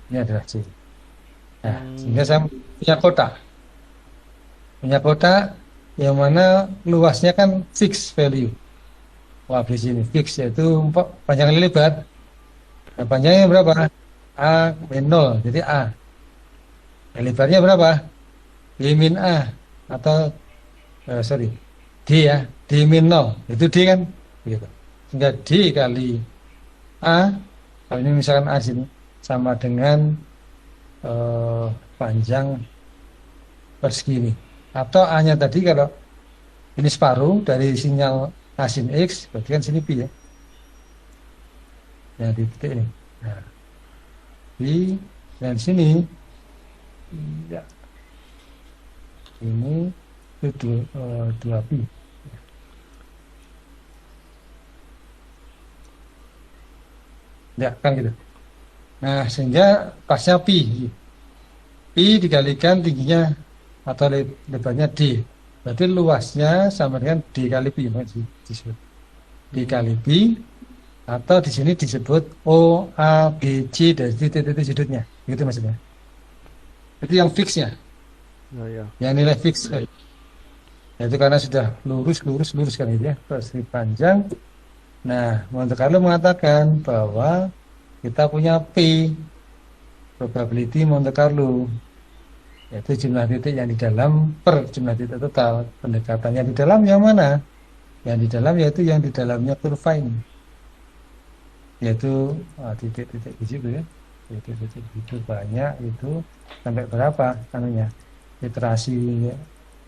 ini adalah C. Nah, sehingga saya punya kotak yang mana luasnya kan fix value. Wah, di sini fix yaitu panjang kali lebar. Nah, panjangnya berapa? A min 0, jadi A. Nah, lebarnya berapa? D min A atau D ya, D min 0, itu D kan? Begitu. Sehingga D kali A, kalau ini misalkan A sini, sama dengan panjang persegi ini. Atau A-nya tadi kalau ini separuh dari sinyal A sin X, berarti kan sini pi ya. Yang di titik ini. Nah, pi, dan sini, ya, ini itu 2 pi. Ya, kan gitu. Nah, sehingga pasnya pi dikalikan tingginya atau lebarnya D. Berarti luasnya sama dengan D kali pi, disebut D kali pi, atau di sini disebut O, A, B, C dari titik-titik sudutnya. Gitu maksudnya. Itu yang fixnya, Ya. yang nilai fix. Itu karena sudah lurus kan itu ya, persegi panjang. Nah, Monte Carlo mengatakan bahwa kita punya P, probability Monte Carlo, yaitu jumlah titik yang di dalam per jumlah titik total. Pendekatannya di dalam yang mana? Yang di dalam yaitu yang di dalamnya kurva ini, yaitu titik-titik di situ ya, titik-titik itu banyak, itu sampai berapa anunya, iterasi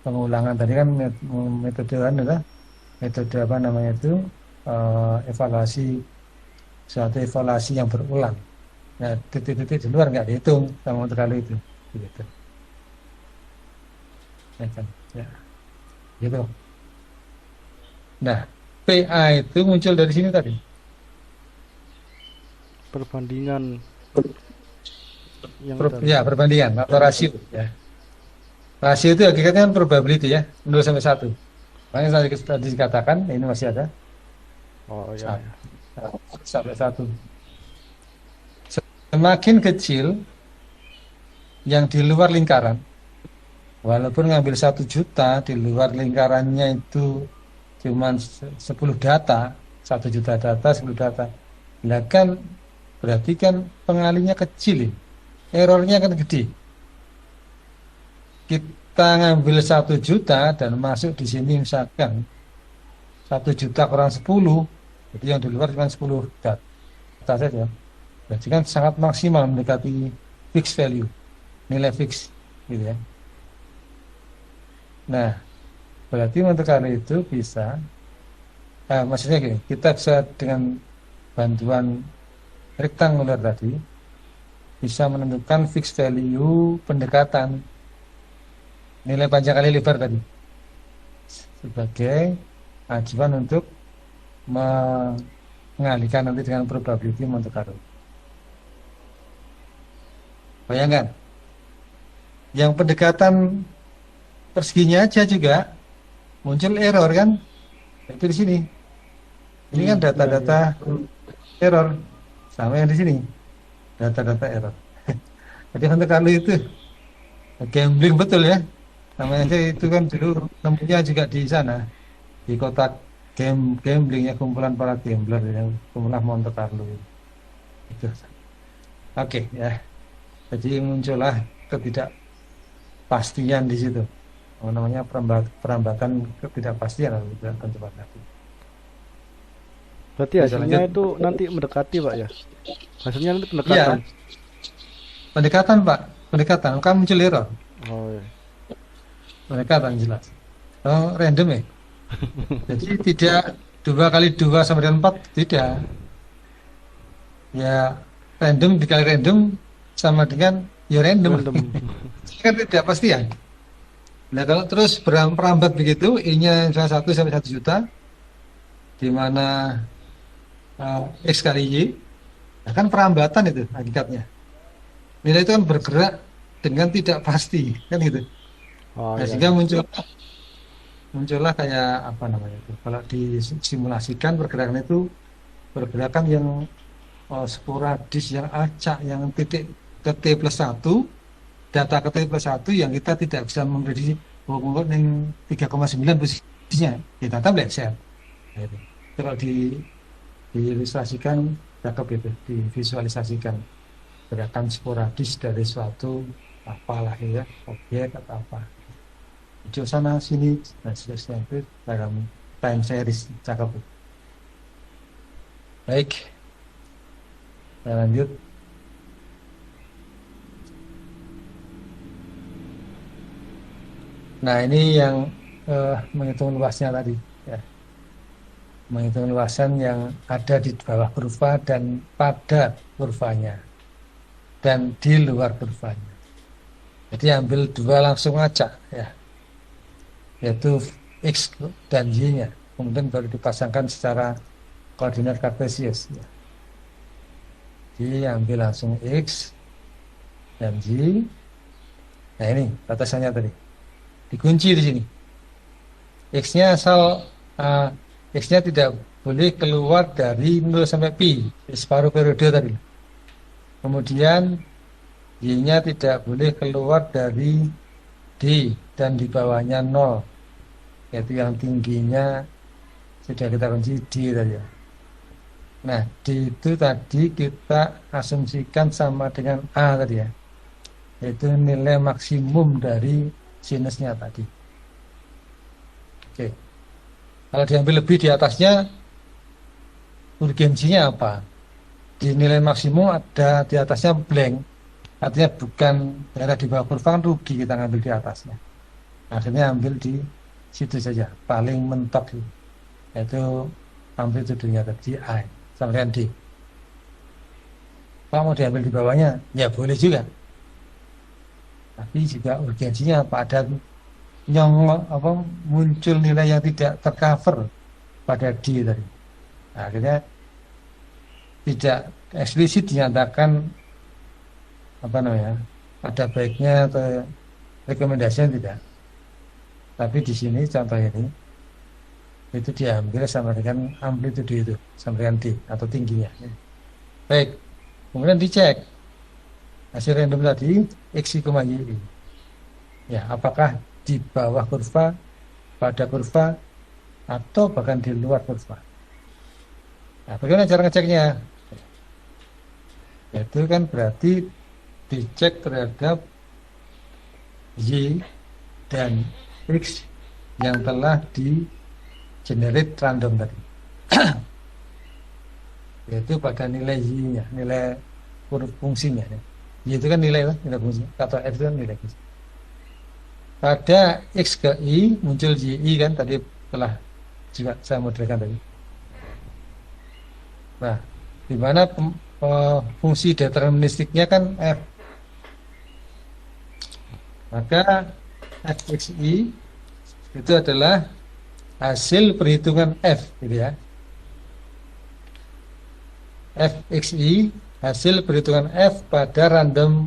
pengulangan tadi kan metode apa namanya itu, evaluasi yang berulang. Nah, titik-titik di luar nggak dihitung sama terlalu itu, gitu. Ya kan, ya, gitu. Nah, PA itu muncul dari sini tadi. Perbandingan yang Ya, perbandingan atau rasio ya. Rasio itu hakikatnya kan probability ya, 0 sampai 1. Makanya tadi dikatakan ini masih ada. Oh ya. Sampai 1. Semakin kecil yang di luar lingkaran, walaupun ngambil 1 juta, di luar lingkarannya itu cuma 10 data, 1 juta data, 10 data. Nah kan berarti kan pengalinya kecil, errornya kan gede. Kita ngambil 1 juta dan masuk di sini misalkan 1 juta kurang 10, jadi yang di luar cuma 10 data saja. Berarti kan sangat maksimal mendekati fixed value, nilai fix, gitu ya. Nah, berarti Monte Carlo itu bisa, maksudnya gini, kita bisa dengan bantuan rektangular tadi bisa menentukan fixed value pendekatan nilai panjang kali lebar tadi sebagai acuan untuk mengalihkan nanti dengan probability Monte Carlo. Bayangkan, yang pendekatan perseginya aja juga muncul error kan? Itu di sini. Ini kan data-data error sama yang di sini, data-data error. Jadi Monte Carlo itu gambling betul ya. Namanya aja itu kan dulu nemunya juga di sana, di kotak gamblingnya kumpulan para gambler yang kumpulan Monte Carlo itu. Oke ya, jadi muncullah ketidakpastian di situ, namanya perambatan ketidakpastian atau tidak tempat tadi. Berarti hasilnya itu nanti mendekati Pak ya? Hasilnya nanti Iya, pendekatan. pendekatan Pak, pendekatan. Kamu muncul error, Oh iya. pendekatan jelas. Oh, random ya. Jadi tidak 2 kali 2 sama dengan 4, tidak. Ya random dikali random sama dengan ya random. Random. Kan tidak pasti ya. Nah kalau terus perambat begitu, I-nya misalnya 1 sampai 1 juta, di mana X kali Y, nah kan perambatan itu hakikatnya. Nilai itu kan bergerak dengan tidak pasti, kan gitu. Oh Nah, iya. sehingga muncullah kayak apa namanya itu. Kalau disimulasikan pergerakan itu pergerakan yang sporadis, yang acak, yang titik ke T plus 1, data ke T plus 1 yang kita tidak bisa memprediksi bahwa yang 3,9 posisinya, kita tambah share. Nah, itu. Kalau diilustrasikan, cakep itu, divisualisasikan gerakan sporadis dari suatu apalah ya, objek atau apa. Hijau sana sini, dan seterusnya itu dalam time series, cakep. Baik, kita lanjut. Nah ini yang menghitung luasnya tadi ya. Menghitung luasan yang ada di bawah kurva dan pada kurvanya dan di luar kurvanya. Jadi ambil 2 langsung aja ya, yaitu X dan Y-nya, kemudian baru dipasangkan secara koordinat kartesius ya. Jadi ambil langsung X dan Y. Nah ini batasannya tadi dikunci di sini. X-nya X-nya tidak boleh keluar dari 0 sampai pi, separuh periode tadi. Kemudian Y-nya tidak boleh keluar dari D dan di bawahnya 0, yaitu yang tingginya sudah kita kunci D tadi ya. Nah, D itu tadi kita asumsikan sama dengan A tadi ya, yaitu nilai maksimum dari sinusnya tadi. Oke. Kalau diambil lebih di atasnya, urgensinya apa? Di nilai maksimum ada di atasnya blank, artinya bukan daerah di bawah kurva, kan rugi kita ngambil di atasnya. Akhirnya ambil di situ saja, paling mentok yaitu amplitudenya tadi I sama dengan D. Kalau mau diambil di bawahnya, ya boleh juga. Tapi juga urgensinya apa? Ada muncul nilai yang tidak tercover pada D tadi. Nah, akhirnya tidak eksplisit dinyatakan apa namanya, ada baiknya atau rekomendasinya tidak. Tapi di sini contoh ini itu diambil sama dengan amplitude itu, sama dengan D atau tingginya. Baik, kemudian dicek hasil random tadi X, Y. Ya, apakah di bawah kurva, pada kurva, atau bahkan di luar kurva. Nah, bagaimana cara ngeceknya? Itu kan berarti dicek terhadap Y dan X yang telah di generate random tadi. Yaitu pada nilai Y-nya, nilai fungsinya. Y itu kan nilai fungsi, atau F itu kan nilai fungsi. Pada X ke Y muncul Y kan tadi telah juga saya modelkan tadi. Nah, di mana fungsi deterministiknya kan F. Maka Fxy itu adalah hasil perhitungan F gitu ya. Fxy hasil perhitungan F pada random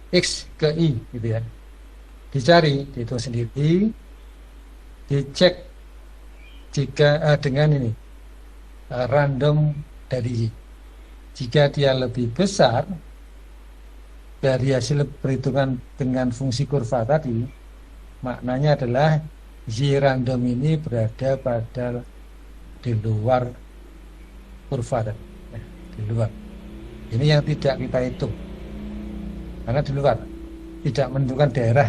X ke Y gitu ya. Dicari, dihitung sendiri, dicek jika dengan ini random dari Y. Jika dia lebih besar dari hasil perhitungan dengan fungsi kurva tadi, maknanya adalah Y random ini berada pada di luar kurva tadi, ya, di luar. Ini yang tidak kita hitung karena di luar, tidak menentukan daerah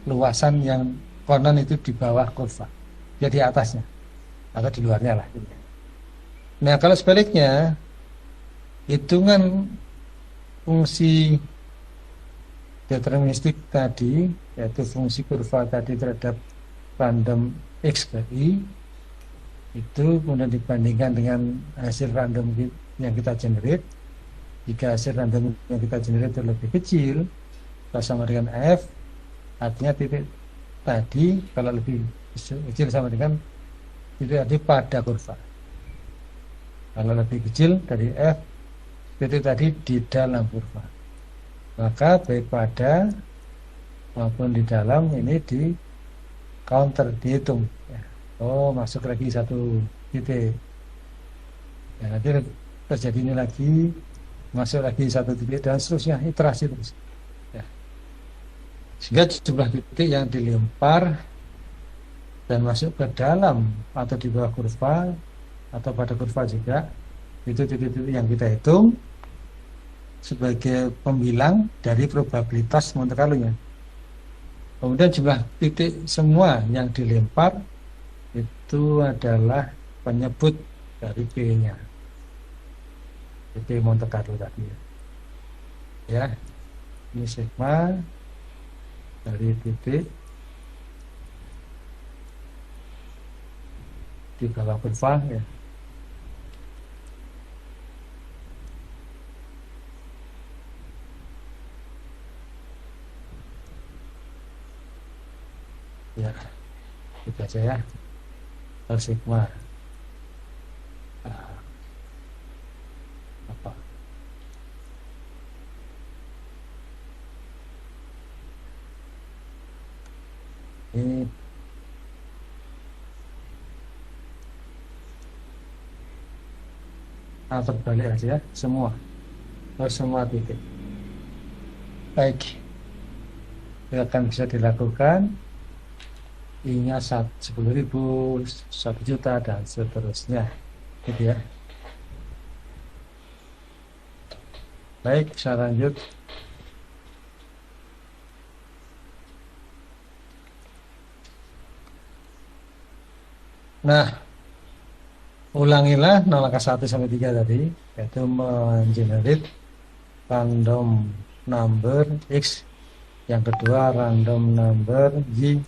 luasan yang konon itu di bawah kurva, ya di atasnya atau di luarnya lah. Nah kalau sebaliknya, hitungan fungsi deterministik tadi, yaitu fungsi kurva tadi terhadap random x ke y, itu kemudian dibandingkan dengan hasil random yang kita generate. Jika hasil random yang kita generate itu lebih kecil, kita sama dengan f, artinya titik tadi kalau lebih kecil sama dengan titik tadi pada kurva. Kalau lebih kecil dari f, titik tadi di dalam kurva. Maka baik pada maupun di dalam ini di counter, dihitung. Ya. Oh, masuk lagi satu titik. Ya, nanti terjadi ini lagi, masuk lagi satu titik dan seterusnya, iterasi terus. Ya. Sehingga jumlah titik yang dilempar dan masuk ke dalam atau di bawah kurva atau pada kurva juga, itu titik-titik yang kita hitung sebagai pembilang dari probabilitas Monte Carlo-nya. Kemudian jumlah titik semua yang dilempar itu adalah penyebut dari P-nya, P Monte Carlo tadi. Ya, ini sigma dari titik di bawah kurva, ya. Ya, itu aja ya. Per sigma apa? Ini terbalik aja ya, semua titik. Baik, akan bisa dilakukan. I-nya 10.000, 1 juta dan seterusnya, gitu ya. Baik, saya lanjut. Nah, ulangilah 0 angka 1 sampai 3 tadi, yaitu mengenerate random number x, yang kedua random number y,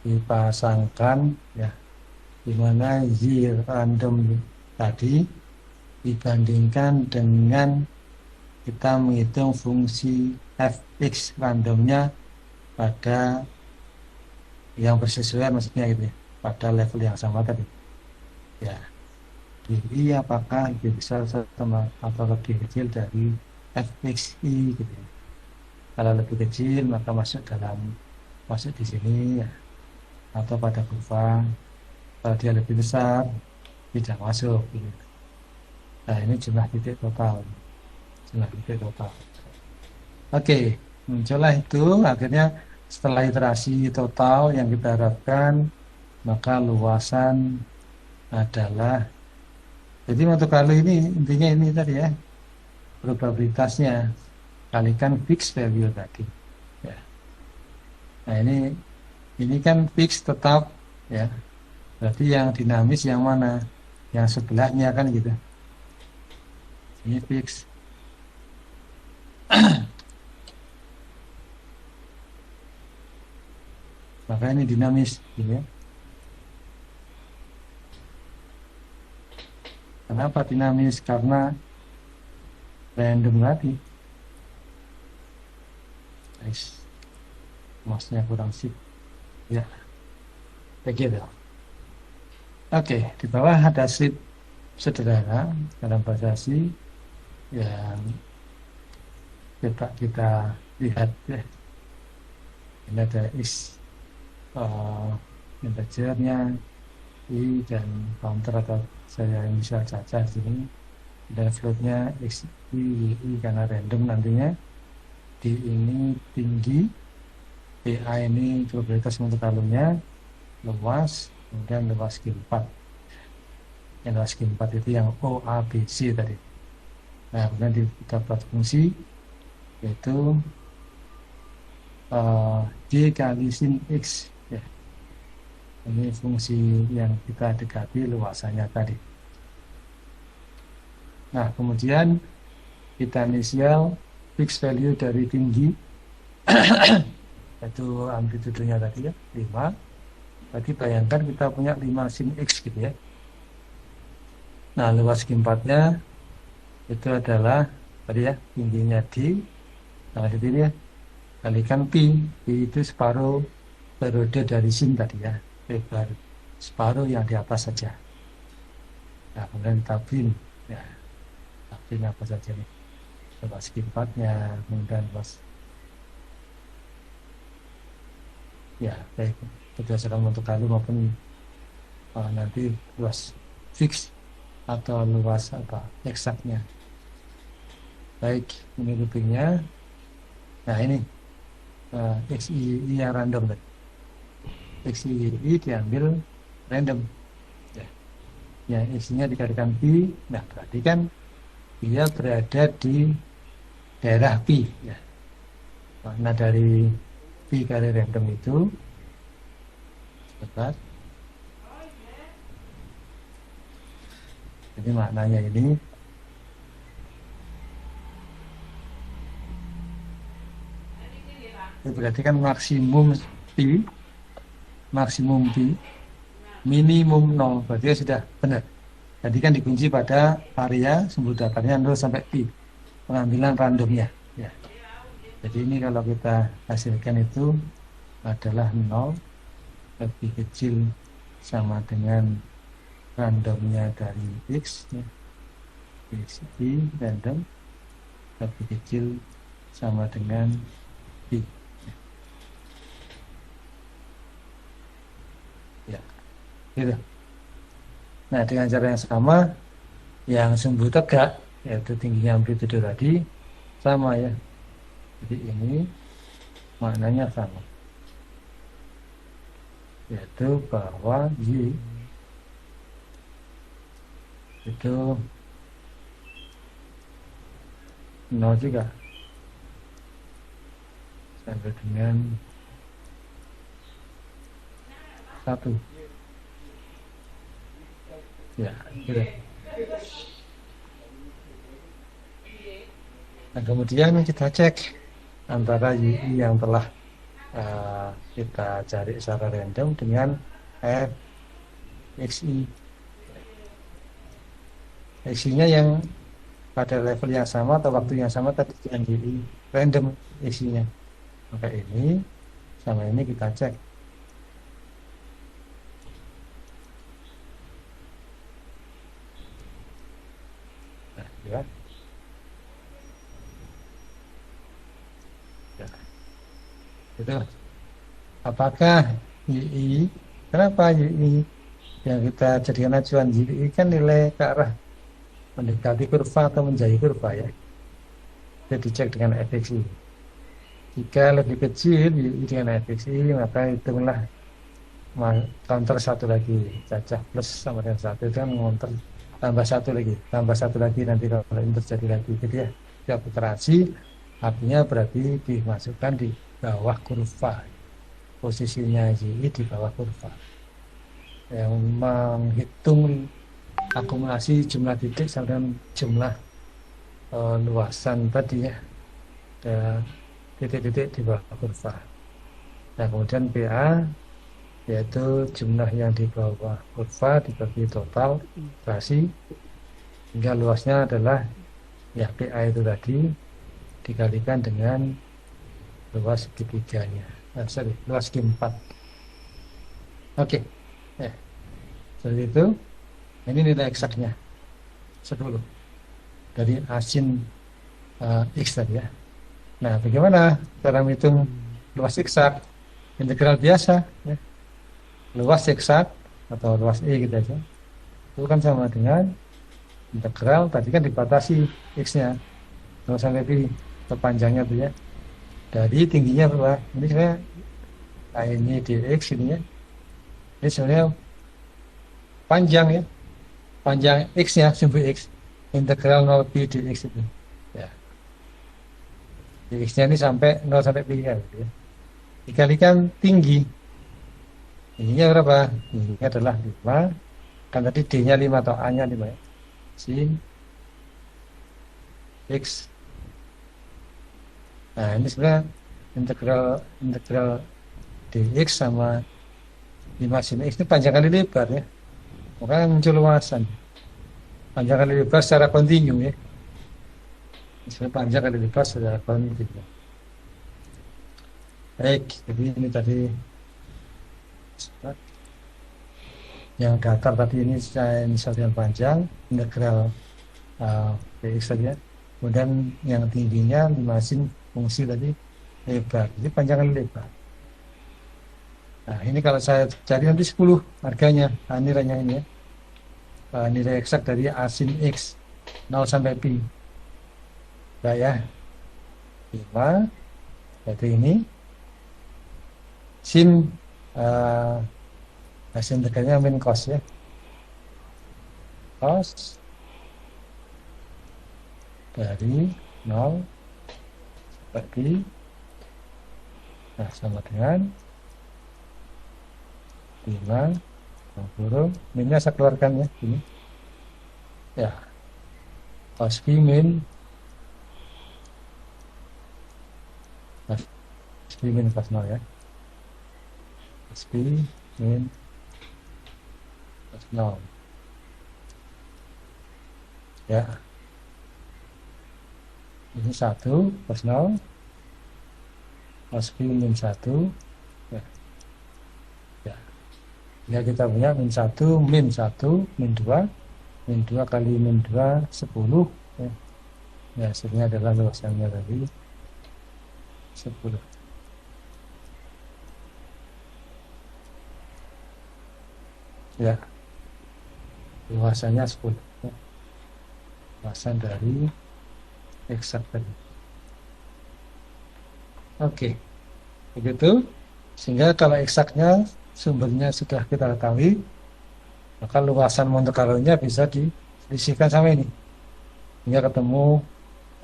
dipasangkan, ya, dimana y random tadi dibandingkan dengan kita menghitung fungsi fx randomnya pada yang bersesuaian, maksudnya gitu ya, pada level yang sama tadi, ya. Jadi apakah lebih besar sama atau lebih kecil dari fxi, gitu ya. Kalau lebih kecil maka masuk di sini, ya, atau pada kurva. Kalau dia lebih besar tidak masuk, gitu. Nah ini jumlah titik total, Oke, muncullah itu akhirnya setelah iterasi total yang kita harapkan, maka luasan adalah, jadi Monte Carlo ini intinya ini tadi ya, probabilitasnya kalikan fixed value tadi, ya. Nah ini kan fix tetap, ya. Berarti yang dinamis yang mana? Yang sebelahnya kan gitu. Ini fix. Maka ini dinamis, gitu ya. Kenapa dinamis? Karena random tadi. Guys, mouse-nya kurang sip, ya. Begitu. Oke, di bawah ada slide sederhana dalam bahasa C yang kita lihat, ya. Ini ada x integernya, i dan counter atau saya bisa caca di sini, dan floatnya x i karena random nantinya. D ini tinggi, PA ini probabilitas Monte Carlo-nya, luas, kemudian luas Q4. Yang luas segi 4 itu yang OABC tadi. Nah, kemudian kita buat fungsi yaitu D kali sin X ya. Ini fungsi yang kita dekati luasannya tadi. Nah, kemudian kita inisial fix value dari tinggi yaitu amplitudenya tadi ya 5. Tadi bayangkan kita punya 5 sin X gitu ya. Nah, luas segi 4-nya itu adalah tadi ya, tingginya D, nah di sini ya, kalikan Pi itu separuh periode dari sin tadi ya, lebar separuh yang di atas saja. Nah, kemudian tabin ya, tabin apa saja nih, luas segi 4-nya, kemudian luas ya, baik berdasarkan bentuk kali maupun nanti luas fix atau luas apa eksaknya. Baik, ini loopingnya. Nah, ini XII yang random tadi. XII diambil random ya. Yang X-nya dikalikan Pi. Nah, berarti kan dia berada di daerah Pi ya. Makna dari Pi kali random itu sebentar. Jadi maknanya ini berarti kan maksimum Pi, minimum 0, berarti sudah benar. Tadi kan dikunci pada area sumber datarnya 0 sampai Pi, pengambilan randomnya ya. Jadi ini kalau kita hasilkan itu adalah 0 lebih kecil sama dengan randomnya dari X ya. XI random lebih kecil sama dengan Pi. Ya, gitu. Nah, dengan cara yang sama, yang sumbu tegak, yaitu tingginya amplitudo tadi, sama ya. Jadi ini maknanya sama, yaitu bahwa Y itu 0 juga sampai dengan 1 ya, gitu. Nah, kemudian kita cek antara YI yang telah kita cari secara random dengan FXI. XI-nya yang pada level yang sama atau waktu yang sama tadi dengan YI random XI-nya. Maka ini sama ini kita cek. Nah, ya. Gitu. Apakah YI, kenapa YI yang kita jadikan acuan YI kan nilai ke arah mendekati kurva atau menjauhi kurva ya. Jadi dicek dengan FXI. Jika lebih kecil YI dengan FXI, maka hitunglah counter satu lagi, cacah plus sama dengan 1 itu kan counter tambah satu lagi nanti kalau ini terjadi lagi gitu ya. Setiap iterasi artinya berarti dimasukkan di bawah kurva, posisinya YI di bawah kurva. Yang menghitung akumulasi jumlah titik sama dengan jumlah luasan tadi ya, titik-titik di bawah kurva. Nah, kemudian PA yaitu jumlah yang di bawah kurva dibagi total iterasi hingga luasnya adalah ya PA itu tadi dikalikan dengan luas segitiganya, luas segi 4. Oke. Ya. Seperti itu. Ini nilai eksaknya 10 dari asin X tadi ya. Nah, bagaimana cara menghitung luas eksak? Integral biasa ya. Luas eksak atau luas E gitu aja. Itu kan sama dengan integral tadi kan dibatasi X-nya 0 sampai Pi, kepanjangnya tuh ya. Dari tingginya berapa? Ini saya ini dx ini ya. Ini sebenarnya panjang ya. panjang X-nya, sumbu X, integral 0 pi dx itu. Ya. Dx-nya ini sampai 0 sampai pi ya, gitu ya. Dikalikan tinggi. Tingginya berapa? Tingginya adalah 5. Kan tadi D-nya 5 atau A-nya 5 ya. Sin X. Nah, ini sebenarnya integral dx sama 5 sin X ini panjang kali lebar ya. Maka muncul luasan. Panjang kali lebar secara kontinu ya. Misalnya panjang kali lebar secara kontinu. Baik, jadi ini tadi yang datar tadi ini saya misalkan panjang integral dx tadi ya. Kemudian yang tingginya 5 sin fungsi tadi lebar. Jadi panjang kali lebar. Nah, ini kalau saya cari nanti 10 harganya. Nah, nilainya ini ya. Nilai eksak dari A sin X 0 sampai pi. Nah, ya. 5. Berarti ini sin hasil integralnya min cos ya. Cos dari 0 sampai pi. Nah, sama dengan 5 kurung minnya saya keluarkan ya ini ya cos pi min cos 0 ya, cos pi min cos 0 ya, ini 1 cos 0 cos pi min 1 ya. Ya, kita punya min 1 min 1 min 2 min 2 kali min 2 10 ya. Ya, hasilnya adalah luasannya tadi 10. Ya, luasannya 10 ya. Luasan dari eksak tadi. Oke, begitu. Sehingga kalau eksaknya sumbernya sudah kita ketahui, maka luasan Monte Carlo-nya bisa diselisihkan sama ini hingga ketemu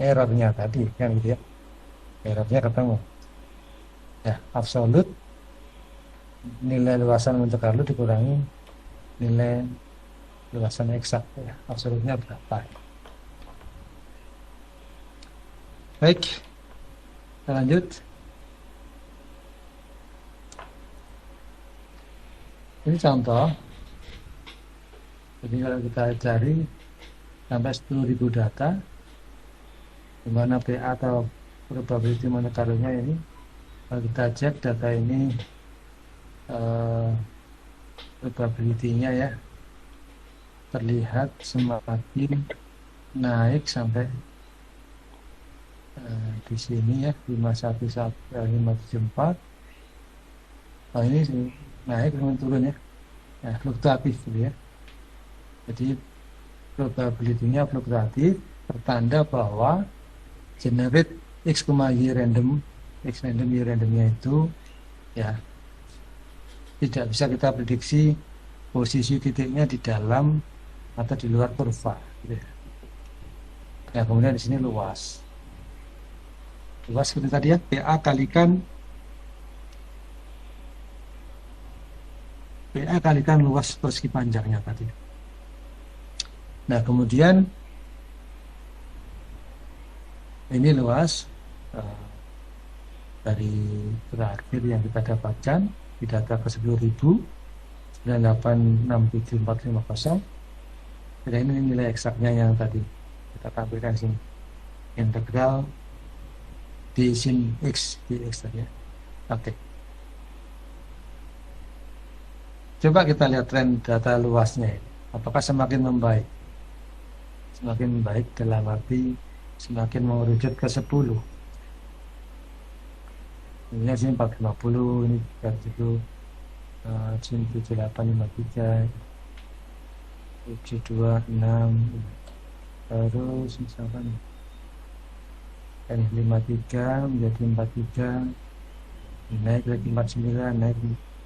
errornya tadi kan gitu ya, errornya ketemu ya, absolut nilai luasan Monte Carlo dikurangi nilai luasan eksak ya, absolutnya berapa. Baik, kita lanjut. Ini contoh. Jadi kalau kita cari sampai 10.000 data, di mana PA atau probability Monte Carlo-nya ini, kalau kita cek data ini probability-nya ya, terlihat semakin naik sampai di sini ya, 574. Oh, ini naik kemudian turun ya, nah, fluktuatif gitu ya. Jadi probability-nya fluktuatif, pertanda bahwa generate x, y random, x random y randomnya itu ya tidak bisa kita prediksi posisi titiknya di dalam atau di luar kurva gitu ya. Nah, kemudian di sini luas seperti tadi ya, PA kalikan luas persegi panjangnya tadi. Nah, kemudian ini luas dari terakhir yang kita dapatkan di data ke 10.000 9867450. Dan ini nilai eksaknya yang tadi kita tampilkan sini, integral d sin x dx tadi ya. Oke. Coba kita lihat tren data luasnya ini. Apakah semakin membaik? Semakin membaik dalam arti semakin mengerucut ke 10. Ini sini 450, ini 37, sini 7853, 726, terus misalkan ini 53 menjadi 43, naik lagi 49, naik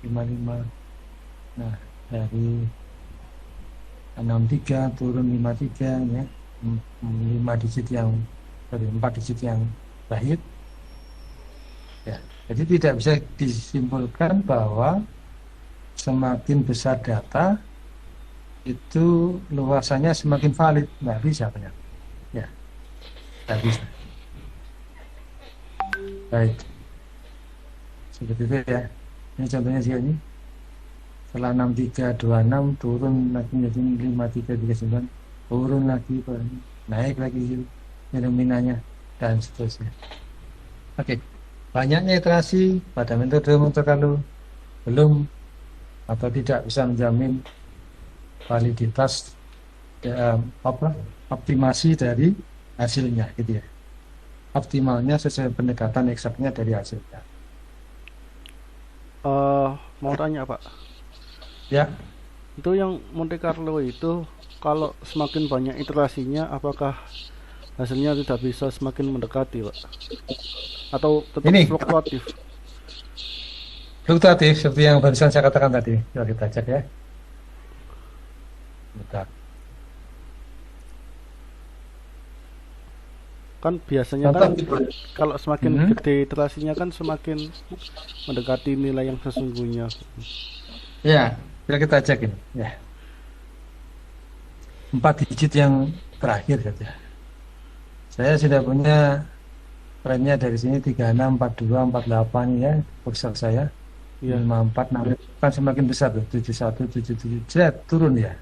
55. Nah, dari 63 turun 53 ya. 5 digit yang 4 digit yang terakhir ya. Jadi tidak bisa disimpulkan bahwa semakin besar data itu luasannya semakin valid, nggak bisa ternyata ya, nggak bisa. Baik, seperti itu ya. Ini contohnya sini, setelah 6326 turun lagi menjadi 5339, turun lagi, naik lagi nominalnya dan seterusnya. Oke, banyaknya iterasi pada metode Monte Carlo belum atau tidak bisa menjamin validitas optimasi dari hasilnya gitu ya. Optimalnya sesuai pendekatan eksaknya dari hasilnya. Mau tanya Pak, Ya, itu yang Monte Carlo itu kalau semakin banyak iterasinya, apakah hasilnya tidak bisa semakin mendekati Pak? Atau tetap ini fluktuatif? fluktuatif seperti yang barusan saya katakan tadi. Coba kita cek ya. Bentar. Kan biasanya kan Contoh, kalau semakin gede iterasinya kan semakin mendekati nilai yang sesungguhnya. ya, kita cek ini ya. 4 digit yang terakhir saja. Saya sudah punya trennya dari sini 36, 42, 48 ya, kursor saya. Iya. 54, 6 kan semakin besar tuh, 71, 77, Z turun ya.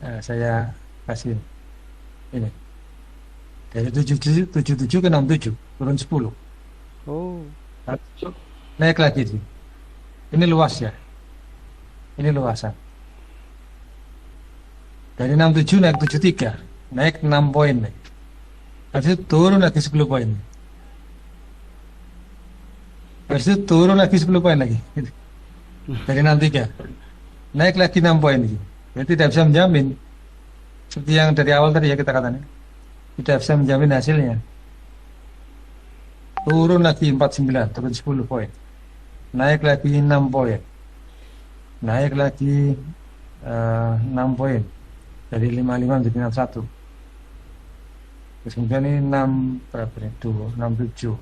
Nah, saya kasih ini. Dari 77 ke 67, turun 10. Oh, Naik lagi sih. Ini luas ya. Ini luasan. Dari 67 naik 73, naik 6 poin lagi. Habis itu turun lagi 10 poin. Habis itu turun lagi 10 poin lagi. Dari 63, naik lagi 6 poin lagi. Jadi tidak bisa menjamin. Seperti yang dari awal tadi ya kita katakan. Tidak bisa menjamin hasilnya. Turun lagi 49, turun 10 poin. Naik lagi 6 poin. Naik lagi 6 poin. Dari 55 menjadi 61. Terus kemudian ini 6 berapa ini? 67.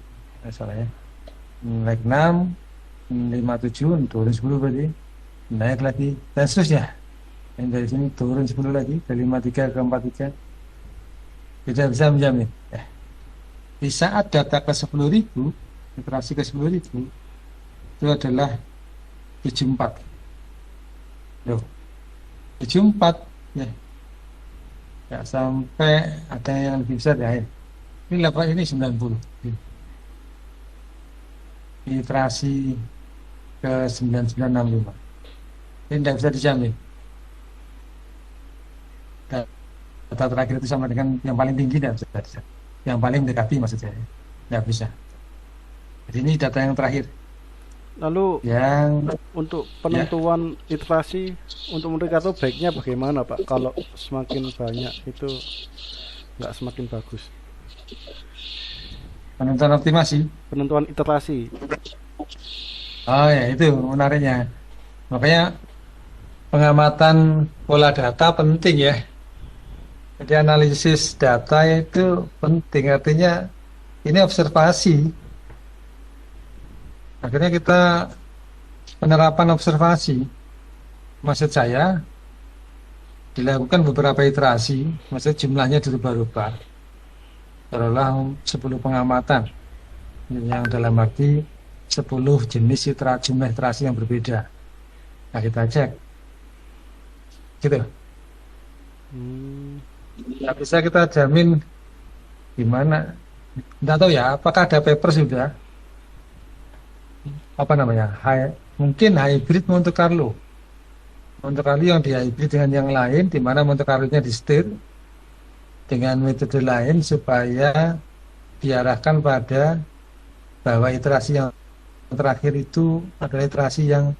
Salah ya. Naik 6, 57, turun 10 berarti. Naik lagi dan seterusnya. Yang dari sini turun 10 lagi, dari 53 ke 43. Tidak bisa menjamin ya. Di saat data ke 10.000, iterasi ke 10.000 itu adalah 74. Loh, 74 ya. Ya sampai ada yang lebih besar ya. Ini level ini 90. Iterasi ke 9965. Ini tidak bisa dijamin. Data terakhir itu sama dengan yang paling tinggi tidak bisa. Yang paling mendekati maksud saya. Tidak bisa. Jadi ini data yang terakhir. lalu Yang untuk penentuan iterasi untuk Monte Carlo baiknya bagaimana Pak? Kalau semakin banyak itu nggak semakin bagus. penentuan optimasi. Penentuan iterasi. Oh ya, itu menariknya. Makanya pengamatan pola data penting ya. Jadi analisis data itu penting, artinya ini observasi. Akhirnya kita penerapan observasi. Maksud saya dilakukan beberapa iterasi, maksud jumlahnya dirubah-rubah. Taruhlah 10 pengamatan yang dalam arti 10 jenis jumlah iterasi yang berbeda. Nah, kita cek. Gitu. Nggak bisa kita jamin gimana. Nggak tahu ya, apakah ada paper sudah apa namanya, mungkin hybrid Monte Carlo yang dihybrid dengan yang lain, di mana Monte Carlo-nya disetir dengan metode lain supaya diarahkan pada bahwa iterasi yang terakhir itu adalah iterasi yang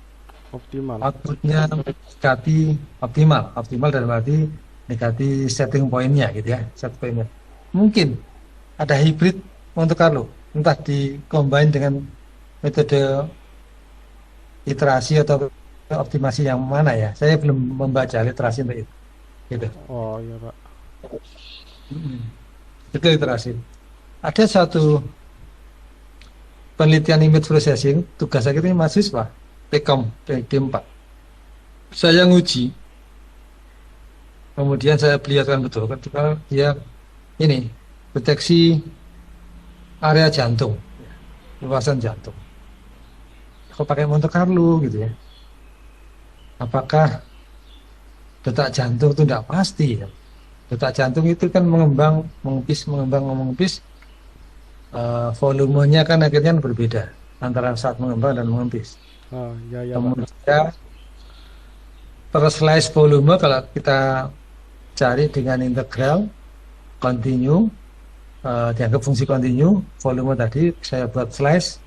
Optimal. outputnya mendekati optimal dalam arti mendekati setting pointnya gitu ya, set pointnya. Mungkin ada hybrid Monte Carlo, entah dikombin dengan metode iterasi atau optimasi yang mana ya. Saya belum membaca literasi untuk itu. gitu. Oh iya Pak. Mm-mm. Itu iterasi. Ada satu penelitian image processing, tugas saya ini mahasiswa Tkom PD4. Saya nguji, kemudian saya perlihatkan betul ketika dia ini deteksi area jantung, luasan jantung. Kalau pakai Monte Carlo gitu ya, apakah detak jantung itu tidak pasti ya. Detak jantung itu kan mengembang, mengempis, volumenya kan akhirnya berbeda antara saat mengembang dan mengempis. Oh iya ya Pak. Kemudian per slice volume kalau kita cari dengan integral continue, dianggap fungsi continue, volume tadi saya buat slice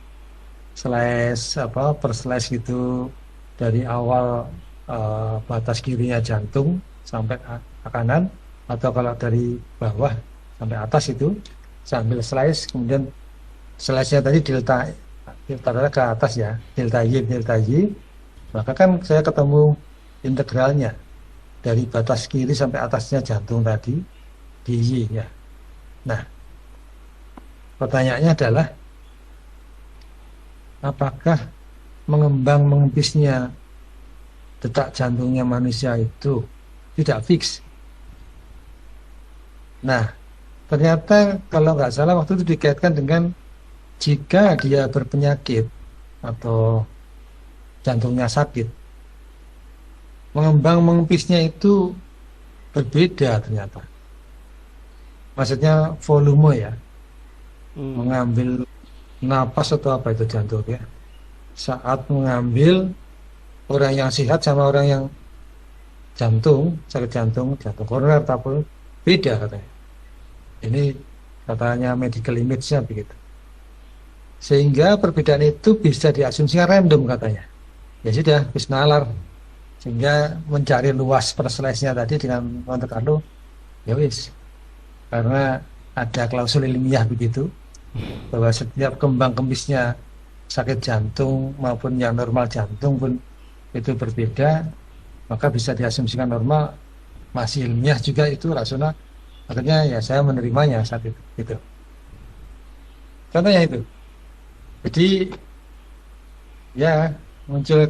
apa per slice gitu dari awal batas kirinya jantung sampai ke kanan, atau kalau dari bawah sampai atas itu saya ambil slice, kemudian slice-nya tadi delta adalah ke atas ya, delta Y, maka kan saya ketemu integralnya dari batas kiri sampai atasnya jantung tadi di Y ya. Nah, pertanyaannya adalah apakah mengembang mengempisnya detak jantungnya manusia itu tidak fix? Nah, ternyata kalau nggak salah waktu itu dikaitkan dengan jika dia berpenyakit atau jantungnya sakit, mengembang mengempisnya itu berbeda ternyata. Maksudnya volume ya, mengambil napas atau apa itu jantung ya. Saat mengambil orang yang sehat sama orang yang sakit jantung koroner atau beda katanya. Ini katanya medical image-nya begitu. Sehingga perbedaan itu bisa diasumsikan random katanya. Ya sudah, bisa nalar. Sehingga mencari luas per slice-nya tadi dengan Monte Carlo, ya wis. Karena ada klausul ilmiah begitu, bahwa setiap kembang kempisnya sakit jantung maupun yang normal jantung pun itu berbeda, maka bisa diasumsikan normal, masih ilmiah juga itu rasional. Akhirnya ya saya menerimanya saat itu gitu. Contohnya itu. Jadi ya muncul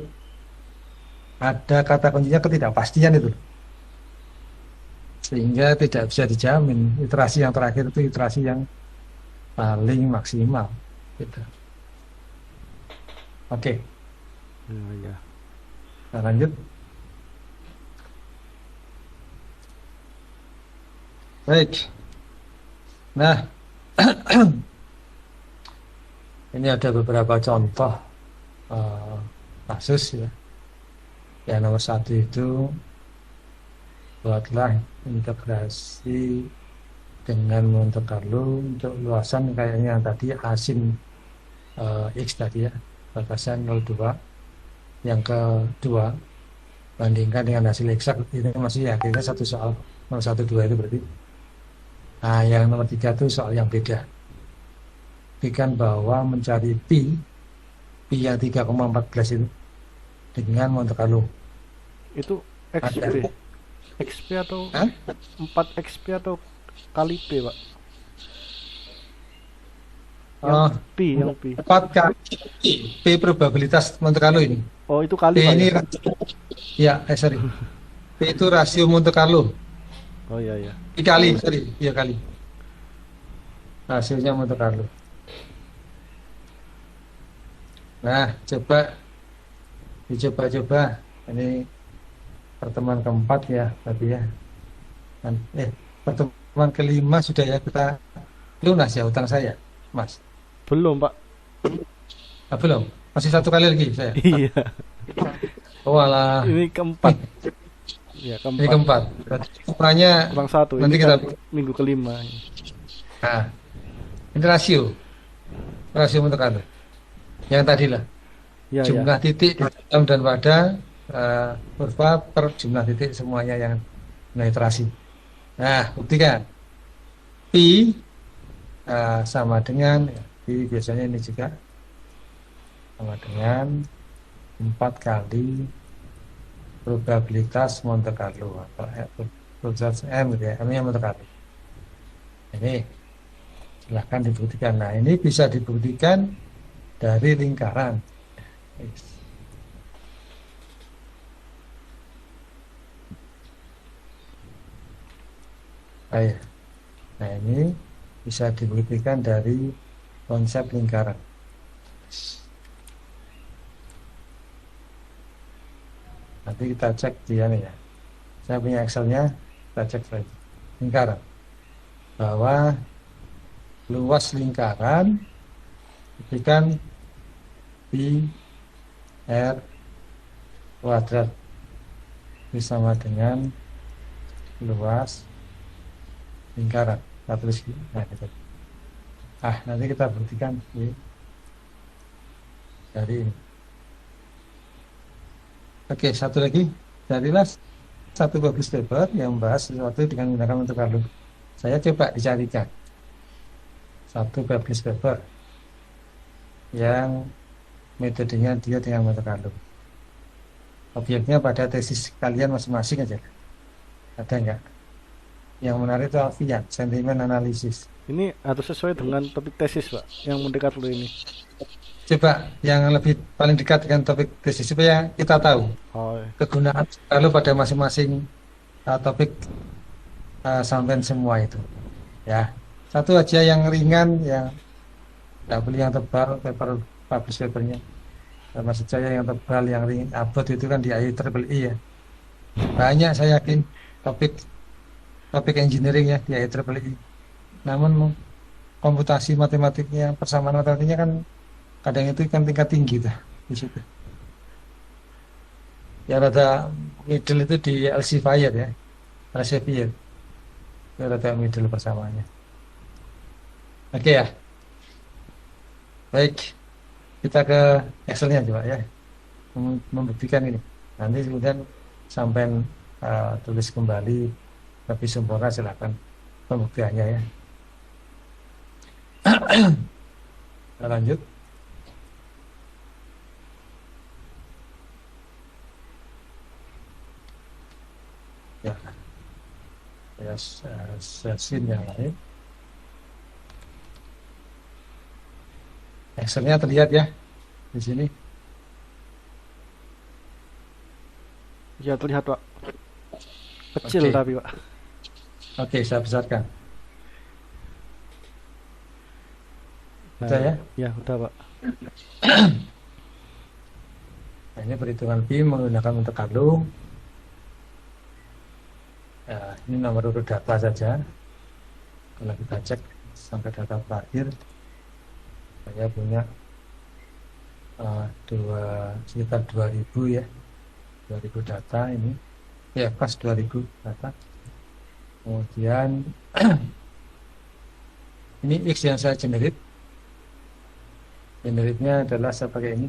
ada kata kuncinya ketidakpastian itu, sehingga tidak bisa dijamin iterasi yang terakhir itu iterasi yang paling maksimal gitu. Oke, Ya. kita lanjut. Baik. Nah, ini ada beberapa contoh kasus ya. Yang nomor satu itu buatlah integrasi dengan Monte Carlo untuk luasan kayaknya yang tadi asin X tadi ya, batasan 0,2. Yang kedua, bandingkan dengan hasil eksak, ini masih ya kira satu soal 0,12 itu berarti. Nah, yang nomor 3 itu soal yang beda. Buktikan bahwa mencari pi yang 3,14 itu dengan Monte Carlo. Itu XP. XP atau Hah? 4 XP atau kali P, Pak? Oh, Yang P. 4 kali P probabilitas Monte Carlo ini. Oh, itu kali P Pak ini ya? sorry. P itu rasio Monte Carlo. Oh iya. Kali rasionya Monte Carlo. Nah, dicoba ini pertemuan keempat ya tadi ya. Pertemuan kelima sudah ya kita lunas ya utang saya, Mas. Belum, Pak. Belum, masih satu kali lagi saya. Iya. Oh alah. Ini keempat. Ya, Ini keempat. Ukurannya kurang satu. nanti Ini kita kan minggu kelima. Nah, ini rasio Monte Carlo. Yang tadi lah. Ya. Jumlah titik di dalam dan pada kurva per jumlah titik semuanya yang iterasi. Nah, buktikan pi sama dengan pi biasanya ini juga sama dengan 4 kali probabilitas Monte Carlo atau zat M gitu ya, M-nya mendekati. Ini silahkan dibuktikan. Nah, ini bisa dibuktikan dari lingkaran. Baik. Nah, ini bisa dibuktikan dari konsep lingkaran. Nanti kita cek dia nih ya. Saya punya Excel-nya, kita cek lagi. Lingkaran. Bahwa luas lingkaran buktikan pi r kuadrat itu sama dengan luas lingkaran. Kita tulis gitu. Nah, gitu. Nanti kita buktikan dari ini. Oke, satu lagi. Jadilah satu publish paper yang membahas sesuatu dengan menggunakan Monte Carlo. Saya coba dicarikan satu publish paper yang metodenya dia dengan Monte Carlo. Objeknya pada tesis kalian masing-masing aja. Ada nggak? Yang menarik itu Alfian, sentimen analisis. Ini harus sesuai dengan topik tesis, Pak, yang Monte Carlo ini. Coba yang lebih paling dekat dengan topik tesis supaya kita tahu kegunaan lalu pada masing-masing topik sampai semua itu. Ya, satu aja yang ringan, yang tidak boleh yang tebal, paper publish papernya. Maksud saya yang tebal, yang ringan, abot itu kan di IEEE ya. Banyak saya yakin topik engineering ya di IEEE. Namun komputasi matematiknya, persamaan matematiknya kan kadang itu kan tingkat tinggi tuh di situ. Ya rada middle itu di Elsevier ya, Elsevier. Ya rada middle persamaannya. Oke ya. Baik, kita ke Excel-nya coba ya, membuktikan ini. Nanti kemudian sampai tulis kembali lebih sempurna, silakan pembuktiannya ya. Kita lanjut. Ya, sesi yang lain. Excel-nya terlihat ya di sini. Ya terlihat, Pak. Kecil tapi, Pak. Oke, saya besarkan. Udah ya? Ya, udah, Pak. Nah, ini perhitungan pi menggunakan Monte Carlo. Ini nomor urut data saja. Kalau kita cek sampai data terakhir, saya punya sekitar 2000 ya, 2000 data ini. Ya, pas 2000 data. Kemudian ini X yang saya generate. Generate-nya adalah saya pakai ini.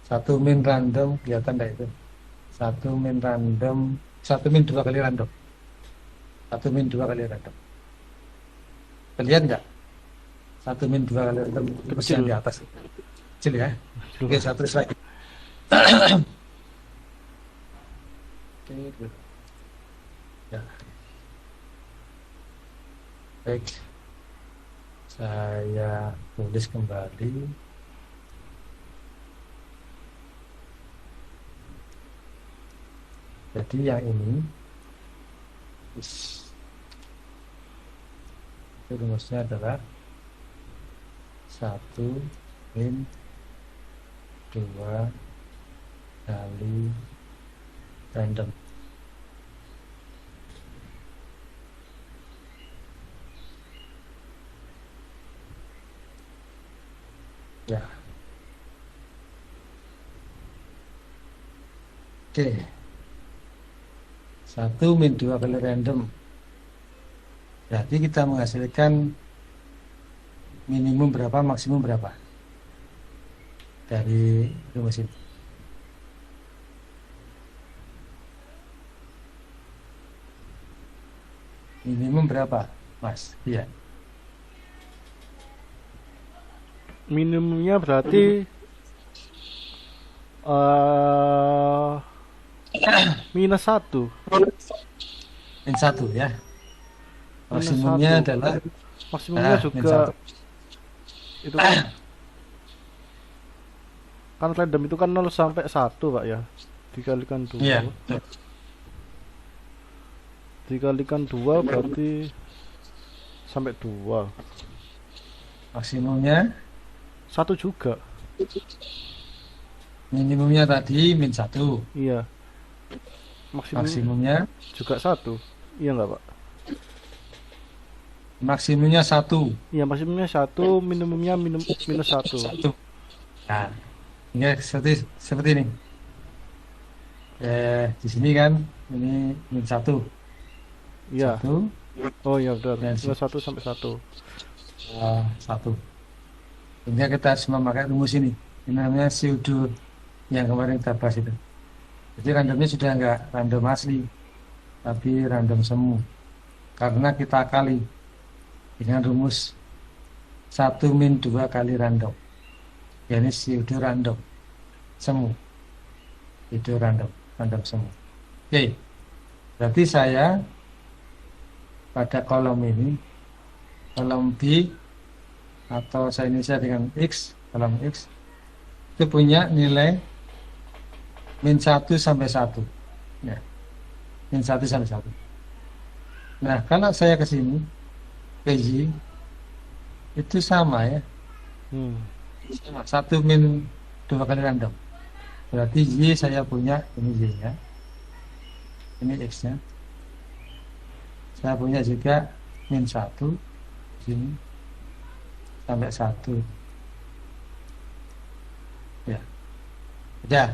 Satu min random, kelihatan enggak itu? Satu min random, satu min 2 kali random. Satu min 2 kali random. Terlihat enggak? Satu min 2 kali random terus yang di atas. Kecil ya. Oke, satu lagi. Oke, ya. Baik, saya tulis kembali. Jadi yang ini itu rumusnya adalah 1 min 2 kali random. Ya. Oke. 1 min 2 kali random. Berarti kita menghasilkan minimum berapa, maksimum berapa dari rumus ini. Minimum berapa, Mas? Iya. Minimumnya berarti -1. min 1 ya. minus Maksimumnya 1. adalah Maksimumnya min juga 1. itu kan random itu kan 0 sampai 1 Pak ya. Dikalikan 2. Iya, betul. Dikalikan 2 berarti sampai 2. Maksimumnya, 1 juga. minimumnya tadi min 1. Iya. Maksimum Maksimumnya, juga 1. Iya nggak Pak? maksimumnya 1. Iya, maksimumnya 1, minimumnya minus 1. 1. Nah, ini seperti ini. Di sini kan ini min 1. Iya. 1 Oh iya benar. dan Minus 1 sampai 1. 1. Sehingga kita harus memakai rumus ini. Ini namanya pseudo yang kemarin kita bahas itu. Jadi randomnya sudah enggak random asli, tapi random semu. Karena kita kali dengan rumus 1 min 2 kali random. Yani pseudo random semu. Itu random semu. Oke. Berarti saya pada kolom ini, kolom B atau saya inisial dengan X, kolom X itu punya nilai min 1 sampai 1 ya, min 1 sampai 1. Nah kalau saya ke sini PJ itu sama ya, sama 1 min 2 kali random, berarti Y saya punya ini Y nya, ini X nya, saya punya juga min 1 sini sampai 1 ya. Udah.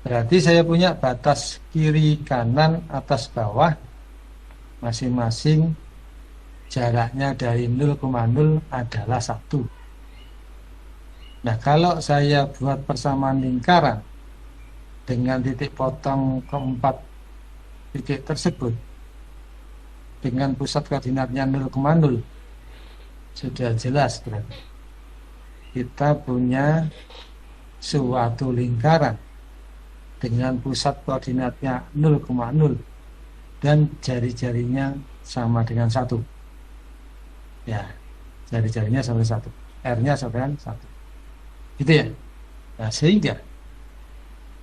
Berarti saya punya batas kiri kanan atas bawah masing-masing jaraknya dari 0,0 adalah 1. Nah kalau saya buat persamaan lingkaran dengan titik potong keempat titik tersebut dengan pusat koordinatnya 0,0, sudah jelas berarti kita punya suatu lingkaran dengan pusat koordinatnya 0,0 dan jari-jarinya sama dengan 1 ya, jari-jarinya sama 1, R nya sama dengan 1 gitu ya. Nah sehingga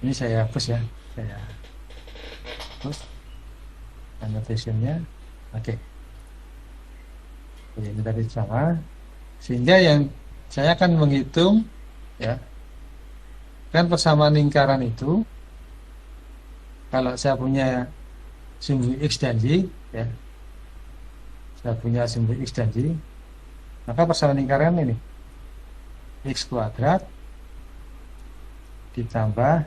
ini saya hapus ya, saya hapus annotationnya. Oke. Ini tadi sama, sehingga yang saya akan menghitung ya kan persamaan lingkaran itu kalau saya punya sumbu X dan Y ya, saya punya sumbu X dan Y, maka persamaan lingkaran ini X kuadrat ditambah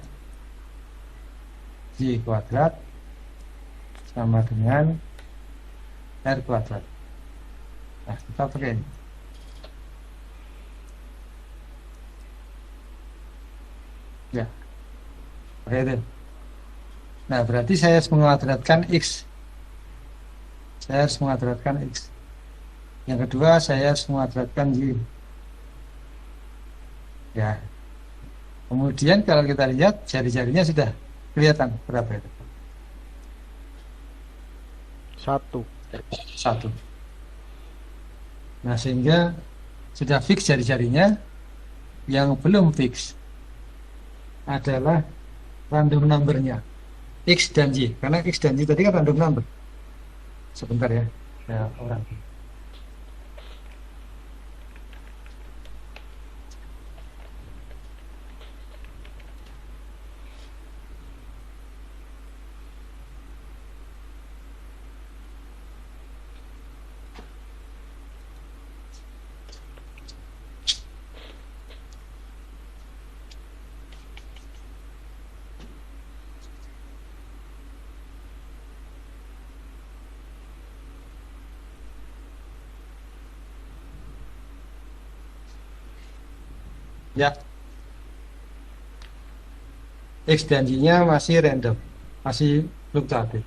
Y kuadrat sama dengan R kuadrat. Nah, kita pakai ini. Ya, pakai itu. Nah, berarti saya harus menguadratkan X. Saya harus menguadratkan X. Yang kedua, saya harus menguadratkan Y. Ya. Kemudian kalau kita lihat, jari-jarinya sudah kelihatan berapa itu? 1. Nah sehingga sudah fix jari-jarinya. Yang belum fix adalah random numbernya X dan Y, karena X dan Y tadi kan random number. Sebentar ya, orang ya, X dan Y nya masih random, masih fluktuatif.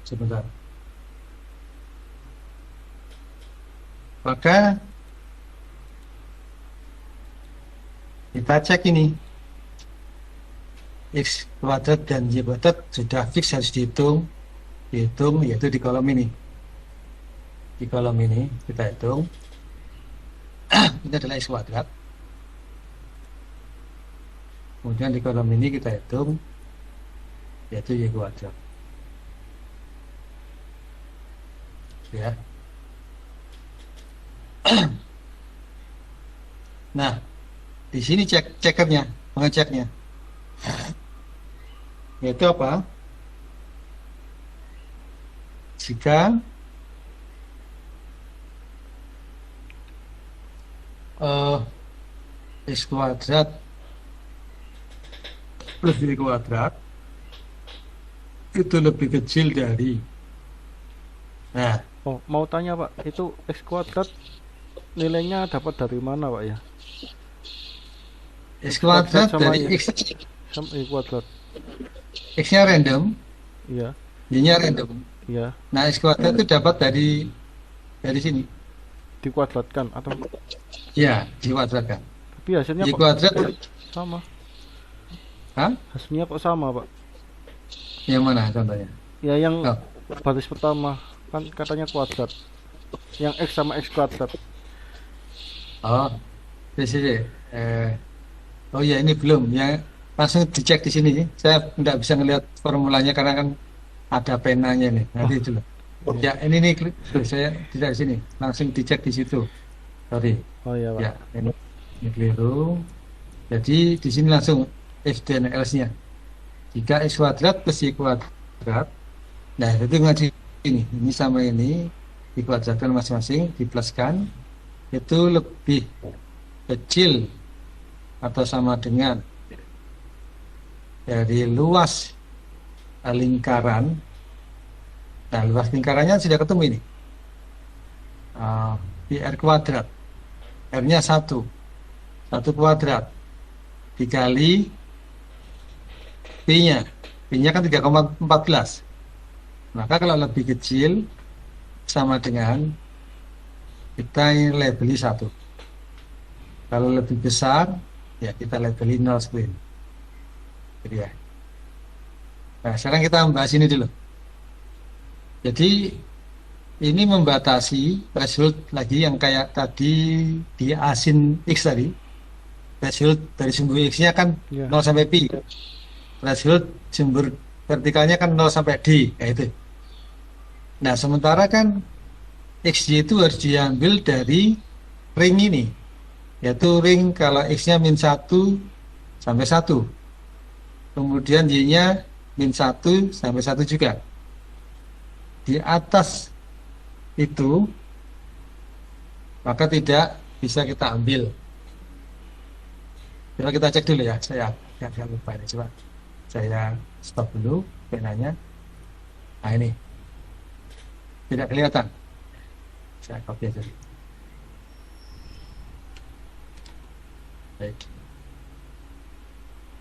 Sebentar. Maka Kita cek ini X kuadrat dan Y kuadrat sudah fix harus dihitung yaitu di kolom ini. Di kolom ini kita hitung ini adalah X kuadrat. Kemudian di kolom ini kita hitung yaitu Y kuadrat. Ya. Nah, di sini cekernya, pengeceknya. Yaitu apa? Jika X kuadrat plus Y kuadrat itu lebih kecil dari, nah, Oh, mau tanya Pak, itu X kuadrat nilainya dapat dari mana Pak ya? X kuadrat sama dari Y. X, Sama Y kuadrat. X-nya random, Iya, Y-nya random. iya, Nah, X kuadrat itu dapat dari sini. dikuadratkan atau Ya, dikuadratkan. tapi hasilnya Y kok kuadrat, sama? hah? Hasilnya kok sama Pak? Yang mana contohnya? Ya yang Oh, baris pertama kan katanya kuadrat. Yang X sama X kuadrat. oh, di sini. Oh ya, ini belum. Ya, langsung dicek di sini. Saya tidak bisa ngelihat formulanya karena kan ada penanya nih. Nanti itu loh. Iya. Ya, ini nih, saya tidak di sini. Langsung dicek di situ. Sorry. Oh iya Pak. Ya, ini keliru. Jadi di sini langsung F dan L-nya. Jika X kuadrat plus Y kuadrat, nah itu ngaji ini sama ini dikuadratkan masing-masing, dipluskan, itu lebih kecil atau sama dengan dari luas lingkaran. Nah, luas lingkarannya sudah ketemu ini. Pi R kuadrat. R-nya 1 kuadrat dikali P-nya. P-nya kan 3,14. Maka kalau lebih kecil sama dengan kita labeli 1. Kalau lebih besar ya kita labeli 0 seperti ini. Jadi ya. Nah, sekarang kita membahas ini dulu. Jadi ini membatasi threshold lagi yang kayak tadi di asin X tadi. Threshold dari sumbu X-nya kan Iya. 0 sampai Pi. Threshold sumber vertikalnya kan 0 sampai D, kayak itu. Nah, sementara kan XY itu harus diambil dari ring ini, yaitu ring kalau X-nya min 1 sampai 1. Kemudian Y-nya min 1 sampai 1 juga. Di atas itu, maka tidak bisa kita ambil. Coba kita cek dulu ya, saya agak lupa ini. Coba saya stop dulu penanya. Nah, ini tidak kelihatan, saya copy aja. Baik,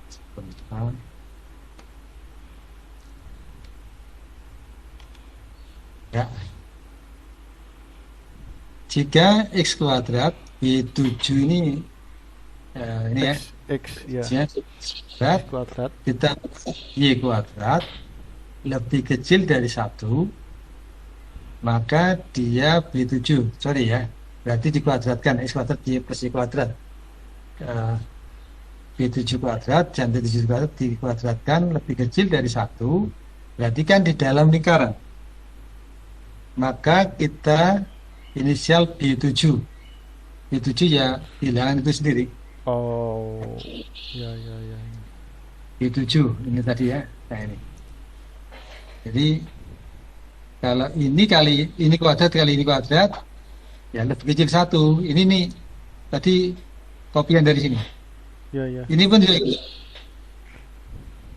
sebentar. Ya, jika X kuadrat Y7 ini ya, X ya. X-nya kuadrat, X kuadrat. kita Y kuadrat lebih kecil dari 1, maka dia B7, sorry ya, berarti dikuadratkan X kuadrat Y plus Y kuadrat. B7 kuadrat dan B7 kuadrat dikuadratkan lebih kecil dari 1, berarti kan di dalam lingkaran. Maka kita inisial B7. B7 ya bilangan itu sendiri. Oh, ya ya ya. B7 ini tadi ya. Nah, ini. Jadi kalau ini kali ini kuadrat kali ini kuadrat ya lebih kecil 1. Ini nih tadi kopian dari sini. Ya ya. Ini pun juga di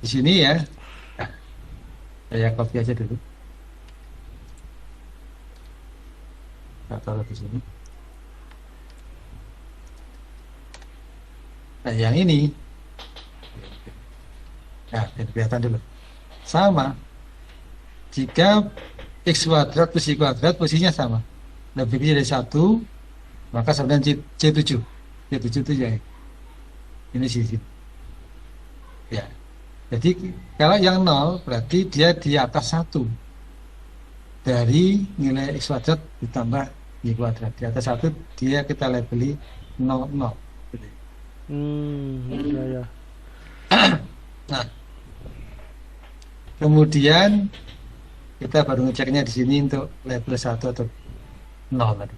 sini ya. Nah, saya copy aja dulu. Nah, taruh di sini. Nah, yang ini, nah, ini kelihatan dulu. Sama. Jika X kuadrat plus Y kuadrat posisinya sama, lebih kecil dari 1, maka sebenarnya C7. C7 itu ya. Ini sisi. Ya. Jadi kalau yang 0 berarti dia di atas 1 dari nilai X kuadrat ditambah Y kuadrat. Di atas 1 dia kita labeli 0, 0. Gitu. Ya ya. Nah, kemudian kita baru ngeceknya di sini untuk label 1 atau 0 tadi.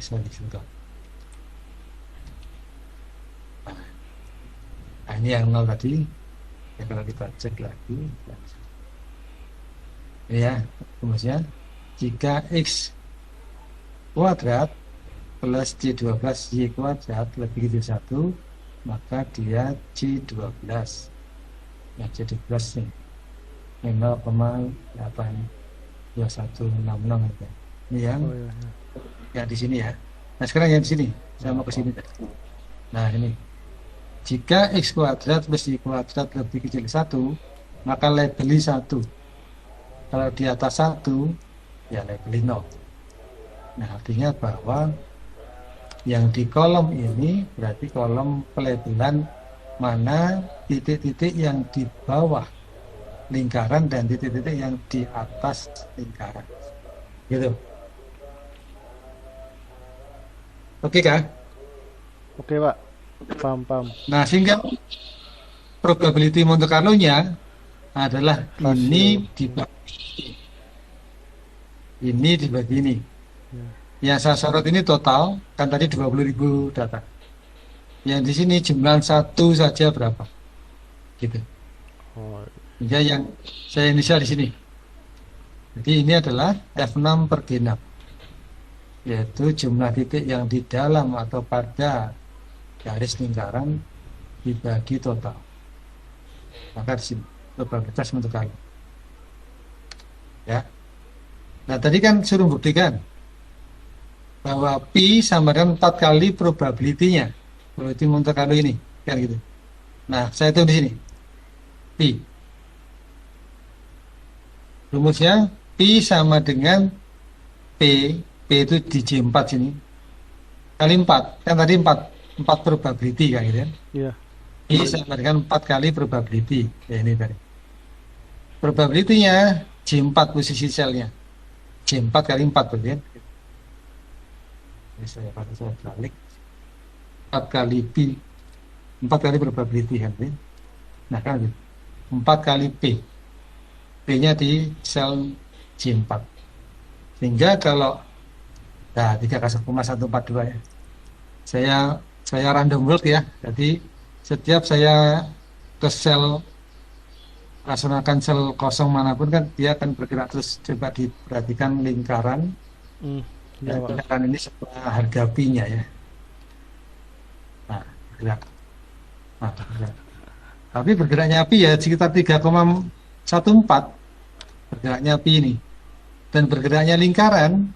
Sorry, sudah. Nah, ini yang 0 tadi. Ya, kalau kita cek lagi. Ya, kemudian jika X kuadrat plus C12 Y kuadrat lebih dari 1, maka dia C12. Ya, C12 nih. 0,82166 itu. Ini yang Oh ya, ya. yang di sini ya. Nah, sekarang yang di sini. Saya mau ke sini. Nah, ini. Jika X kuadrat plus Y kuadrat lebih kecil 1, maka labeli 1. Kalau di atas 1, ya labeli 0. Nah, artinya bahwa yang di kolom ini berarti kolom pelabelan mana titik-titik yang di bawah lingkaran dan titik-titik yang di atas lingkaran. Gitu. Oke kah? Oke Pak, paham. Nah, sehingga probability Monte Carlo-nya adalah Rasio. ini dibagi ini. Ya. Yang saya sorot ini total, kan tadi 20.000 data. Yang di sini jumlah 1 saja berapa? Gitu. Oh, Sehingga yang saya inisial di sini. Jadi ini adalah F6 per G6. Yaitu jumlah titik yang di dalam atau pada garis lingkaran dibagi total. Maka di sini probabilitas Monte Carlo. Ya. Nah, tadi kan suruh buktikan bahwa pi sama dengan 4 kali probability-nya. Probability Monte Carlo ini, kan gitu. Nah, saya hitung di sini. Pi. Rumusnya pi sama dengan P itu di J4 sini kali 4, kan tadi 4 probability kan gitu kan. iya. Pi sama dengan 4 kali probability. Ya, ini tadi probability-nya J4 posisi selnya. J4 kali 4 berarti kan. Ini saya balik 4 kali pi, 4 kali probability kan. Nah, kan gitu. 4 kali P, P-nya di sel J4. Sehingga kalau 3,142 ya. Saya random walk ya. Jadi setiap saya ke sel rasionalkan sel kosong manapun kan dia akan bergerak terus. Coba diperhatikan lingkaran. Ya, Pak. Lingkaran ini setelah harga pi-nya ya. Nah, bergerak. Nah, bergerak. Tapi bergeraknya pi ya sekitar 3,14 bergeraknya pi ini. Dan bergeraknya lingkaran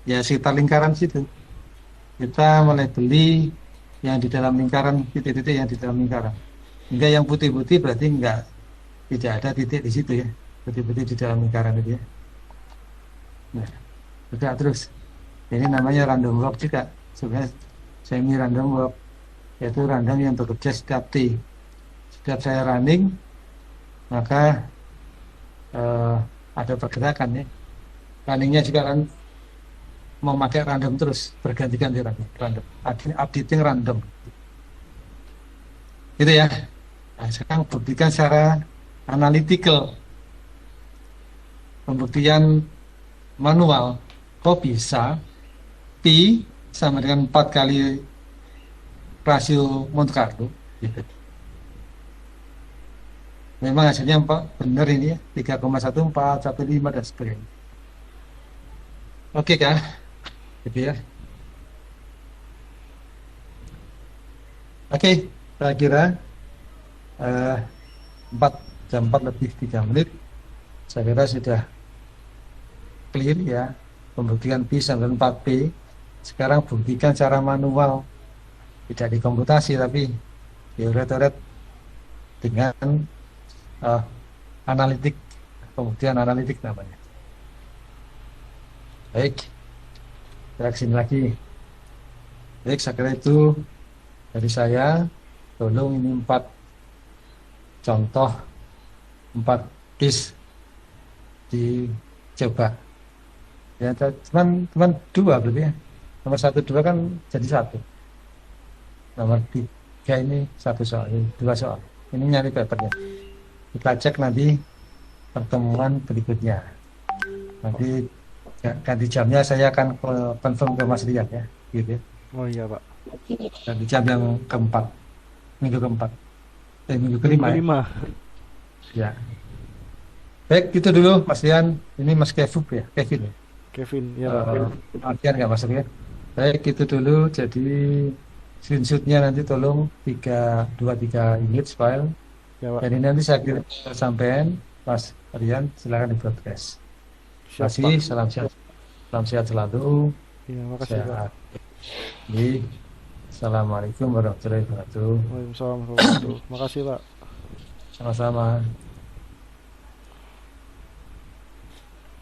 ya sekitar lingkaran situ. Kita melabeli yang di dalam lingkaran, titik-titik yang di dalam lingkaran. Hingga yang putih-putih berarti tidak ada titik di situ ya. Putih-putih di dalam lingkaran itu ya. Nah, bergerak terus. Ini namanya random walk juga. Sebenarnya semi random walk, yaitu random yang bekerja setiap T. Setiap saya running, maka ada pergerakan ya. Runningnya juga kan memakai random terus, berganti-ganti random, updating random. Gitu ya. Nah, sekarang buktikan secara analytical. Pembuktian manual. Kok bisa pi sama dengan 4 kali rasio Monte Carlo gitu. Memang hasilnya benar ini ya, 3,14, 15 dan sebagainya. Oke kah? Gitu ya. Oke, saya kira 4 lebih 3 menit. Saya kira sudah clear ya. Pembuktian pi sama dengan 4P. Sekarang buktikan secara manual. Tidak di komputasi tapi di teoret dengan analitik, pembuktian analitik namanya. Baik, kita kesini lagi. Baik, saya kira itu Dari saya, tolong ini 4 contoh, 4 case dicoba. Ya, cuman 2 berarti ya. Nomor 1, 2 kan jadi 1. Nomor 3 ini 1 soal, ini 2 soal. Ini nyari papernya. Kita cek nanti pertemuan berikutnya. Nanti ganti jamnya saya akan confirm ke Mas Rian ya, gitu ya. Oh iya Pak. Ganti jam yang keempat, minggu keempat, minggu Minggu kelima ya. kelima. Ya. Baik, gitu dulu Mas Rian. Ini Mas Kevin ya, Kevin ya. Kevin ya Pak. Artian nggak masuk ya. Baik, itu dulu. Jadi screenshotnya nanti tolong 3 image file. Ya Pak. Dan ini nanti saya kirim sampean Mas Rian, silakan di broadcast. Terima Siap Pak. kasih, salam sehat selalu. Iya, makasih Pak. Sehat. Jadi, Assalamualaikum warahmatullahi wabarakatuh. Waalaikumsalam warahmatullahi wabarakatuh. Makasih Pak. Sama-sama.